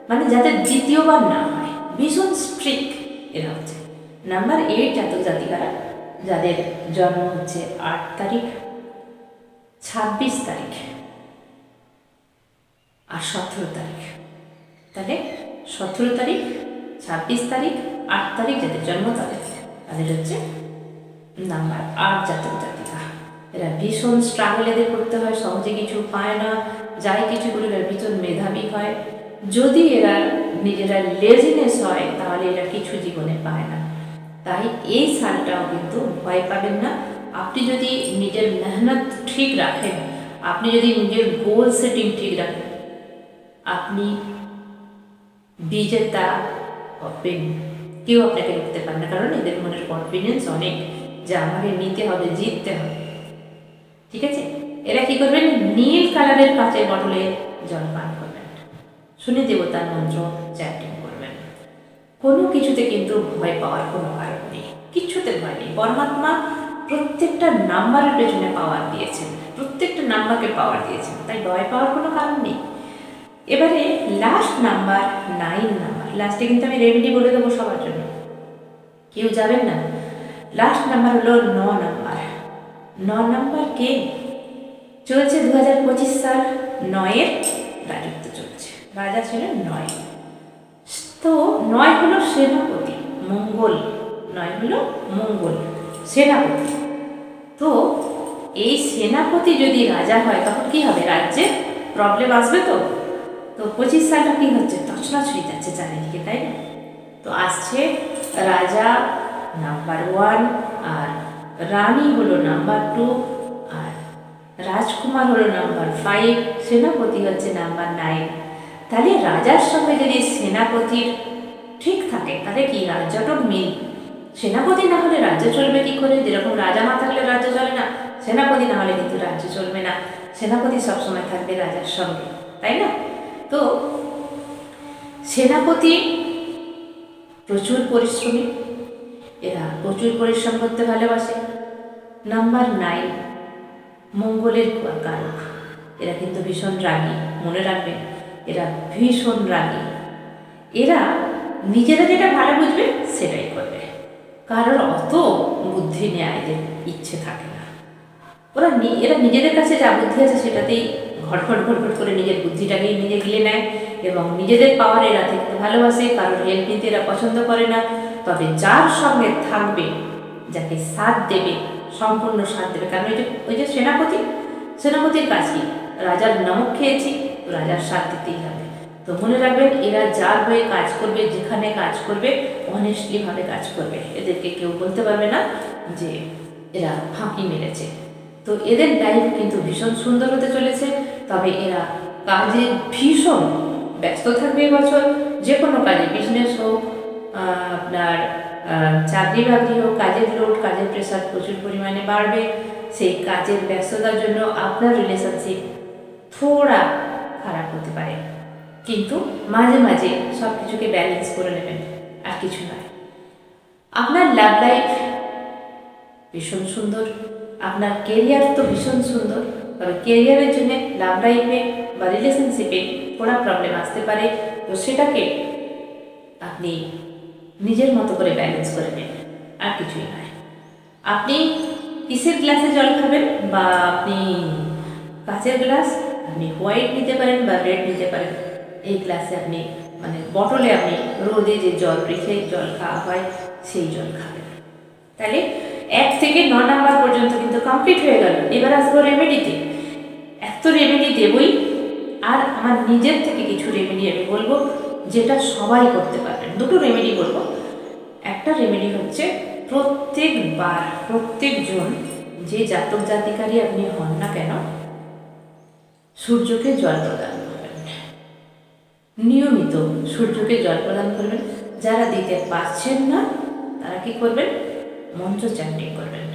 মানে যাতে দ্বিতীয়বার না হয়, ভীষণ স্ট্রিক্ট এরা হচ্ছে। নাম্বার 8 জাতক জাতিকারা, যাদের জন্ম হচ্ছে 8 তারিখ, 26 তারিখ আর 17 তারিখ, তাহলে 17 তারিখ, 26 তারিখ, 8 তারিখ যাদের জন্ম তাদের হচ্ছে নাম্বার 8 জাতক জাতিকা। এরা ভীষণ স্ট্রাগল এদের করতে হয়, সহজে কিছু পায় না, যাই কিছু করে এরা ভীষণ মেধাবী হয়। যদি এরা নিজেরা লেজিনেস হয় তাহলে এরা কিছু জীবনে পায় না। তাই এই সালটাও কিন্তু ভয় পাবেন না। আপনি যদি নিজের মেহনত ঠিক রাখেন, আপনি যদি নিজের গোল সেটিং ঠিক রাখেন, আপনি বিজেতা হবেন, কেউ আপনাকে রুখতে পারে না। কারণ এদের মনের কনফিডেন্স অনেক, যে আমাকে নিতে হবে, জিততে হবে। ঠিক আছে, এরা কি করবেন, নীল কালারের কাঁচের বটলে জল পান করবেন, শনি দেবতার মন্ত্র চ্যান্টিং করবেন। কোনো কিছুতে কিন্তু ভয় পাওয়ার কোনো কারণ নেই, কিচ্ছুতে ভয় নেই। পরমাত্মা প্রত্যেকটা নাম্বারের পেছনে পাওয়ার দিয়েছেন, প্রত্যেকটা নাম্বারকে পাওয়ার দিয়েছেন, তাই ভয় পাওয়ার কোনো কারণ নেই। এবারে লাস্ট নাম্বার 9 নাম্বার, লাস্টে কিন্তু আমি রেমেডি বলে দেবো সবার জন্য, কেউ যাবেন না। লাস্ট নাম্বার হলো 9 নাম্বার। 9 নাম্বার কে চলছে 2025 সাল, 9-এর রাজত্ব চলছে, রাজা ছিলেন 9। তো 9 হলো সেনাপতি মঙ্গল, 9 হলো মঙ্গল সেনাপতি। তো এই সেনাপতি যদি রাজা হয় তখন কি হবে, রাজ্যে প্রবলেম আসবে। তো 25 সালটা কি হচ্ছে, তছনছ হয়ে যাচ্ছে চারিদিকে, তাই না? তো আসছে রাজা নাম্বার 1, আর রানী হলো নাম্বার 2, আর রাজকুমার হলো নাম্বার 5, সেনাপতি হচ্ছে নাম্বার 9। তাহলে রাজার সঙ্গে যদি সেনাপতির ঠিক থাকে তাহলে কি রাজ্যটক মিল। সেনাপতি না হলে রাজ্য চলবে কি করে? যেরকম রাজা না থাকলে রাজ্য চলে না, সেনাপতি না হলে কিন্তু রাজ্য চলবে না। সেনাপতি সবসময় থাকবে রাজার সঙ্গে, তাই না? তো সেনাপতি প্রচুর পরিশ্রমী, এরা প্রচুর পরিশ্রম করতে ভালোবাসে। নাম্বার 9 মঙ্গলের কারক, এরা কিন্তু ভীষণ রাগী, মনে রাখবেন এরা ভীষণ রাগী। এরা নিজেরা যেটা ভালো বুঝবে সেটাই করবে, কারোর অত বুদ্ধি নেয় এদের ইচ্ছে থাকে না। এরা নিজেদের কাছে যা বুদ্ধি আছে সেটাতেই ঘটঘট ঘটঘট করে নিজের বুদ্ধিটাকেই নিজে গিলে নেয় এবং নিজেদের পাওয়ার এরা দেখতে ভালোবাসে, কারোর হেল্প নিতে এরা পছন্দ করে না। তবে যার সঙ্গে থাকবে, যাকে সাথ দেবে, সম্পূর্ণ সাথ দেবে। কারণ ওই যে সেনাপতির কাজ কি, রাজার নামক খেয়েছি, তো রাজার স্বাদ দিতেই হবে। তো মনে রাখবেন, এরা যার হয়ে কাজ করবে, যেখানে কাজ করবে অনেস্টলি ভাবে কাজ করবে, এদেরকে কেউ বলতে পারবে না যে এরা ফাঁকি মেরেছে। তো এদের লাইফ কিন্তু ভীষণ সুন্দর হতে চলেছে। তবে এরা কাজে ভীষণ ব্যস্ত থাকবে এবছর, যে কোনো কাজে, বিজনেস হোক, আপনার চাকরি বাকরি হোক, কাজের লোড, কাজের প্রেশার প্রচুর পরিমাণে বাড়বে। সেই কাজের ব্যস্ততার জন্য আপনার রিলেশনশিপ থোড়া খারাপ হতে পারে, কিন্তু মাঝে মাঝে সব কিছুকে ব্যালেন্স করে নেবেন, আর কিছু নয়। আপনার লাভ লাইফ ভীষণ সুন্দর, আপনার কেরিয়ার তো ভীষণ সুন্দর, তবে কেরিয়ারের জন্য লাভ লাইফে বা রিলেশনশিপে থোড়া প্রবলেম আসতে পারে। তো সেটাকে আপনি নিজের মতো করে ব্যালেন্স করে নেন, আর কিছুই নয়। আপনি কিসের গ্লাসে জল খাবেন, বা আপনি কাঁচের গ্লাস, আপনি হোয়াইট নিতে পারেন বা রেড নিতে পারেন। এই গ্লাসে আপনি মানে বটলে আপনি রোদে যে জল রেখে জল খাওয়া হয় সেই জল খাবেন। তাহলে 1 থেকে 9 নাম্বার পর্যন্ত কিন্তু কমপ্লিট হয়ে গেল। এবার আসবো রেমেডিতে। এত রেমেডি দেবই, আর আমার নিজের থেকে কিছু রেমেডি আমি বলবো যেটা সবাই করতে পারবেন। দুটো রেমেডি বলবো। একটা রেমেডি হচ্ছে, প্রত্যেকবার প্রত্যেকজন যে জাতক জাতিকারই আপনি হন না কেন, সূর্যকে জল প্রদান করবেন, নিয়মিত সূর্যকে জল প্রদান করবেন। যারা দিতে পারছেন না তারা কি করবেন, মন্ত্র চ্যান্টিং করবেন।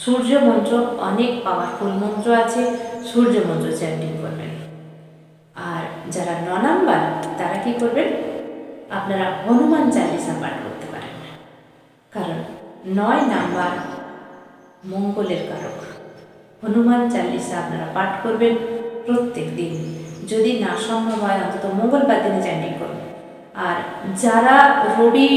সূর্য মন্ত্র অনেক পাওয়ারফুল মন্ত্র আছে, সূর্য মন্ত্র চ্যান্টিং করবেন। আর যারা 9 নাম্বার তারা কি করবেন, আপনারা হনুমান চালিসা পাঠ করতে পারেন, কারণ 9 নাম্বার মঙ্গলের কারক। হনুমান চালিসা আপনারা পাঠ করবেন প্রত্যেক দিন, যদি না সম্ভব হয় অন্তত মঙ্গলবার দিনে চ্যান্টিং করুন। আর যারা রবি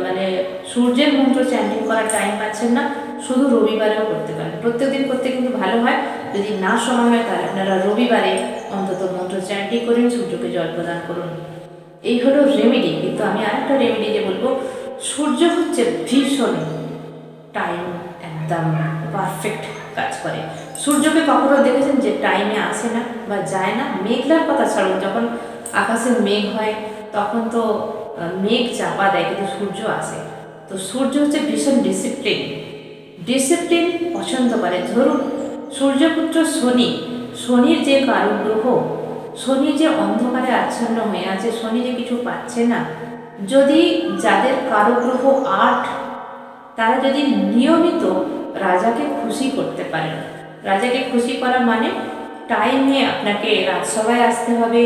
মানে সূর্যের মন্ত্র চ্যান্টিং করার টাইম পাচ্ছেন না, শুধু রবিবারেও করতে পারেন। প্রত্যেক দিন করতে কিন্তু ভালো হয়, যদি না সময় হয় তাহলে আপনারা রবিবারে অন্তত মন্ত্র চ্যান্টিং করুন, সূর্যকে জল প্রদান করুন। এই হলো রেমেডি। কিন্তু আমি আরেকটা রেমেডি যে বলবো, সূর্য হচ্ছে ভীষণ টাইম একদম পারফেক্ট কাজ করে। সূর্যকে কখনো দেখেছেন যে টাইমে আসে না বা যায় না? মেঘলার কথা ছাড়ুন, যখন আকাশে মেঘ হয় তখন তো মেঘ চাপা দেয়, কিন্তু সূর্য আসে। তো সূর্য হচ্ছে ভীষণ ডিসিপ্লিন পছন্দ করে। ধরুন সূর্যপুত্র শনি, শনির যে কারক গ্রহ, শনি যে অন্ধকারে আচ্ছন্ন হয়ে আছে, শনি যে কিছু পাচ্ছে না, যদি যাদের কারক গ্রহ 8, তারা যদি নিয়মিত রাজাকে খুশি করতে পারেন। রাজাকে খুশি করা মানে টাইমে আপনাকে রাজসভায় আসতে হবে,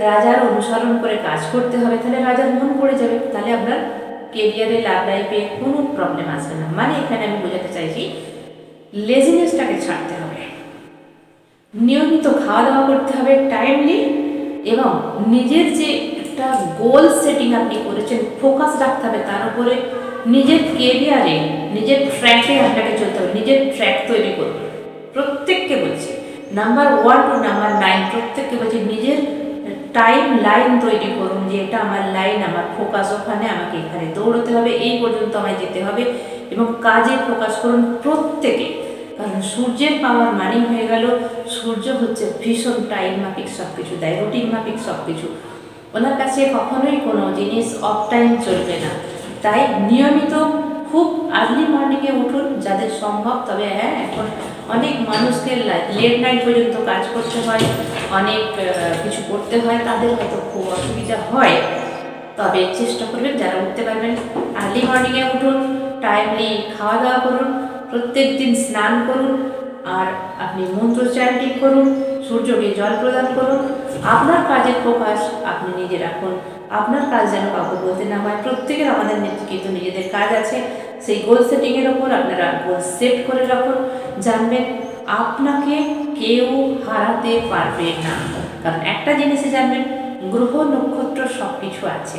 রাজার অনুসরণ করে কাজ করতে হবে, তাহলে রাজার মন পড়ে যাবে, তাহলে আপনার কেরিয়ারে লাভ লাইফে কোনো প্রবলেম আসবে না। মানে এখানে আমি বোঝাতে চাইছি, লেজিনেসটাকে ছাড়তে হবে, নিয়মিত খাওয়া দাওয়া করতে হবে টাইমলি, এবং নিজের যে একটা গোল সেটিং আপনি করেছেন ফোকাস রাখতে হবে তার উপরে। নিজের কেরিয়ারে, নিজের ট্র্যাকে আপনাকে চলতে হবে, নিজের ট্র্যাক তৈরি করুন। প্রত্যেককে বলছি, নাম্বার 1 টু নাম্বার 9 প্রত্যেককে বলছি নিজের টাইম লাইন তৈরি করুন, যে এটা আমার লাইন, আমার ফোকাস ওখানে, আমাকে এখানে দৌড়তে হবে, এই পর্যন্ত আমায় যেতে হবে, এবং কাজে ফোকাস করুন প্রত্যেকে। কারণ সূর্যের পাওয়ার মানি হয়ে গেল, সূর্য হচ্ছে ভীষণ টাইম মাফিক সব কিছু দেয়, রুটিন মাফিক সব কিছু। ওনার কাছে কখনোই কোনো জিনিস অফ টাইম চলবে না। তাই নিয়মিত খুব আর্লি মর্নিংয়ে উঠুন যাদের সম্ভব। তবে হ্যাঁ, এখন অনেক মানুষকে লেট নাইট পর্যন্ত কাজ করতে হয়, অনেক কিছু করতে হয়, তাদের হয়তো খুব অসুবিধা হয়। তবে চেষ্টা করবেন যারা উঠতে পারবেন, আর্লি মর্নিংয়ে উঠুন, টাইমলি খাওয়া দাওয়া করুন, প্রত্যেক দিন স্নান করুন, আর আপনি মন্ত্র চ্যান্টিং করুন, সূর্যকে জল প্রদান করুন। আপনার কাজের ফোকাস আপনি নিজে রাখুন, আপনার কাজ যেন কাউকে বলতে না হয়। প্রত্যেকের আমাদের কিন্তু নিজেদের কাজ আছে, সেই গোল সেটিংয়ের ওপর আপনারা গোল সেট করে রাখুন। জানবেন আপনাকে কেউ হারাতে পারবে না। কারণ একটা জিনিসে জানবেন, গ্রহ নক্ষত্র সব কিছু আছে,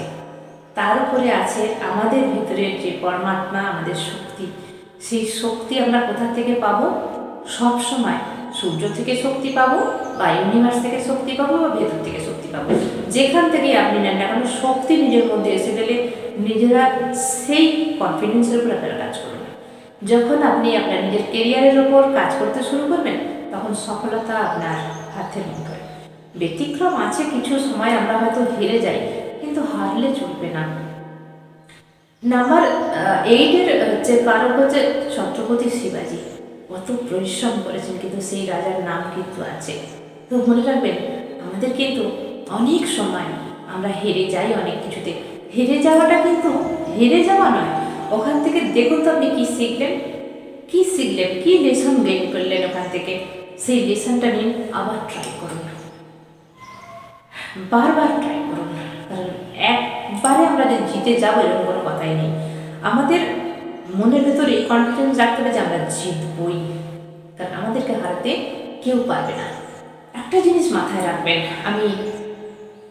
তার উপরে আছে আমাদের ভিতরের যে পরমাত্মা, আমাদের শক্তি। সেই শক্তি আমরা কোথা থেকে পাবো? সব সময় সূর্য থেকে শক্তি পাবো, বা ইউনিভার্স থেকে শক্তি পাবো, বা ভেতর থেকে শক্তি পাবো। যেখান থেকে আপনি নেন না কেন, শক্তি নিজের মধ্যে এসে গেলে নিজেরা সেই কনফিডেন্সের উপর আপনারা কাজ করবেন। যখন আপনি আপনার নিজের কেরিয়ারের ওপর কাজ করতে শুরু করবেন, তখন সফলতা আপনার হাতের মুঠোয়। ব্যতিক্রম আছে, কিছু সময় আমরা হয়তো হেরে যাই, কিন্তু হারলে চলবে না। নাম্বার 8-এর হচ্ছে কারক হচ্ছে ছত্রপতি শিবাজি। কত পরিশ্রম করেছেন, কিন্তু সেই রাজার নাম কিন্তু আছে। তো মনে রাখবেন, আমাদের কিন্তু অনেক সময় আমরা হেরে যাই অনেক কিছুতে। হেরে যাওয়াটা কিন্তু হেরে যাওয়া নয়, ওখান থেকে দেখুন তো আপনি কী শিখলেন, কী লেসন গেইন করলেন ওখান থেকে। সেই লেসনটা নিন, আবার ট্রাই করুন, বারবার ট্রাই করুন। কারণ একবারে আমরা যে জিতে যাবো এরকম কোনো কথাই নেই। আমাদের মনের ভেতরে কনফিডেন্স রাখতে হবে যে আমরা জিতবই, কারণ আমাদেরকে হারাতে কেউ পারবে না। একটা জিনিস মাথায় রাখবেন, আমি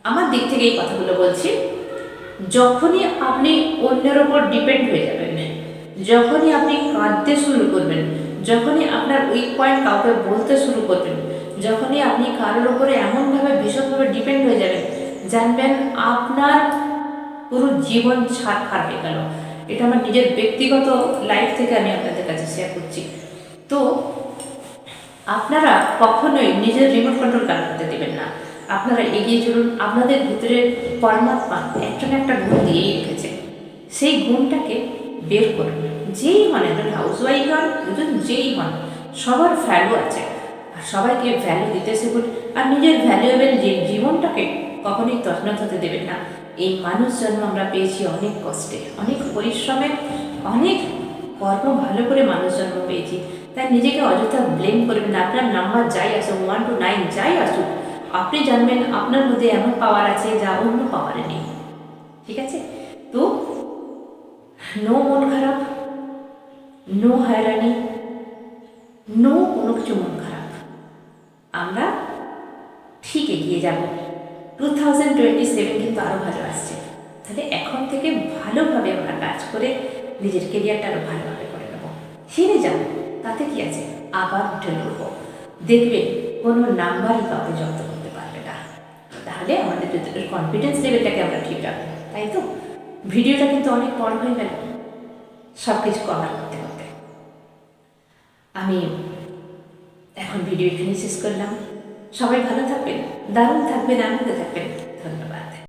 আমার দিক থেকে এই কথাগুলো বলছি, যখনই আপনি অন্যের ওপর ডিপেন্ড হয়ে যাবেন, যখনই আপনি কাঁদতে শুরু করবেন, যখনই আপনার উইক পয়েন্ট কাউকে বলতে শুরু করবেন, যখনই আপনি কারোর ওপরে এমনভাবে ভীষণভাবে ডিপেন্ড হয়ে যাবেন, জানবেন আপনার পুরো জীবন ছাড়খাড় হয়ে গেল। এটা আমার নিজের ব্যক্তিগত লাইফ থেকে আমি আপনাদের কাছে শেয়ার করছি। তো আপনারা কখনোই নিজের রিমোট কন্ট্রোল কাজ করতে দেবেন না। আপনারা এগিয়ে চলুন। আপনাদের ভিতরে পরমাত্মা একটা না একটা গুণ দিয়েই রেখেছে, সেই গুণটাকে বের করুন। যেই হন, একজন হাউস ওয়াইফ হন, একজন যেই হন, সবার ভ্যালু আছে, আর সবাইকে ভ্যালু দিতে শিখুন। আর নিজের ভ্যালুয়েবল যে জীবনটাকে কখনোই তছনছ হতে দেবেন না। এই মানুষ জন্ম আমরা পেয়েছি অনেক কষ্টে, অনেক পরিশ্রমে, অনেক কর্ম ভালো করে মানুষ জন্ম পেয়েছি। তাই নিজেকে অযথা ব্লেম করবেন না। আপনার নাম্বার যাই আসুক, 1 to 9 যাই আসুক, আপনি জানবেন আপনার মধ্যে এমন পাওয়ার আছে যা অন্য পাওয়ারে নেই। ঠিক আছে? তো নো মন খারাপ, নো হয়রানি, নো কোনো কিছু মন খারাপ, আমরা ঠিক এগিয়ে যাব। 2027 কিন্তু আরও ভালো আসছে। তাহলে এখন থেকে ভালোভাবে আমরা কাজ করে নিজের কেরিয়ারটা আরও ভালোভাবে করে নেব। হেরে যাব, তাতে কি আছে, আবার উঠে পড়ব। দেখবেন কোনো নাম্বারই কাউকে জব্দ করতে পারবে না। তাহলে আমাদের কনফিডেন্স লেভেলটাকে আমরা ঠিক রাখবো। তাই তো ভিডিওটা কিন্তু অনেক বড় হয়ে গেল সব কিছু কভার করতে করতে। আমি এখন ভিডিও এখানে শেষ করলাম। সবাই ভালো থাকবেন, দারুণ থাকবেন, আনন্দে থাকবেন। ধন্যবাদ।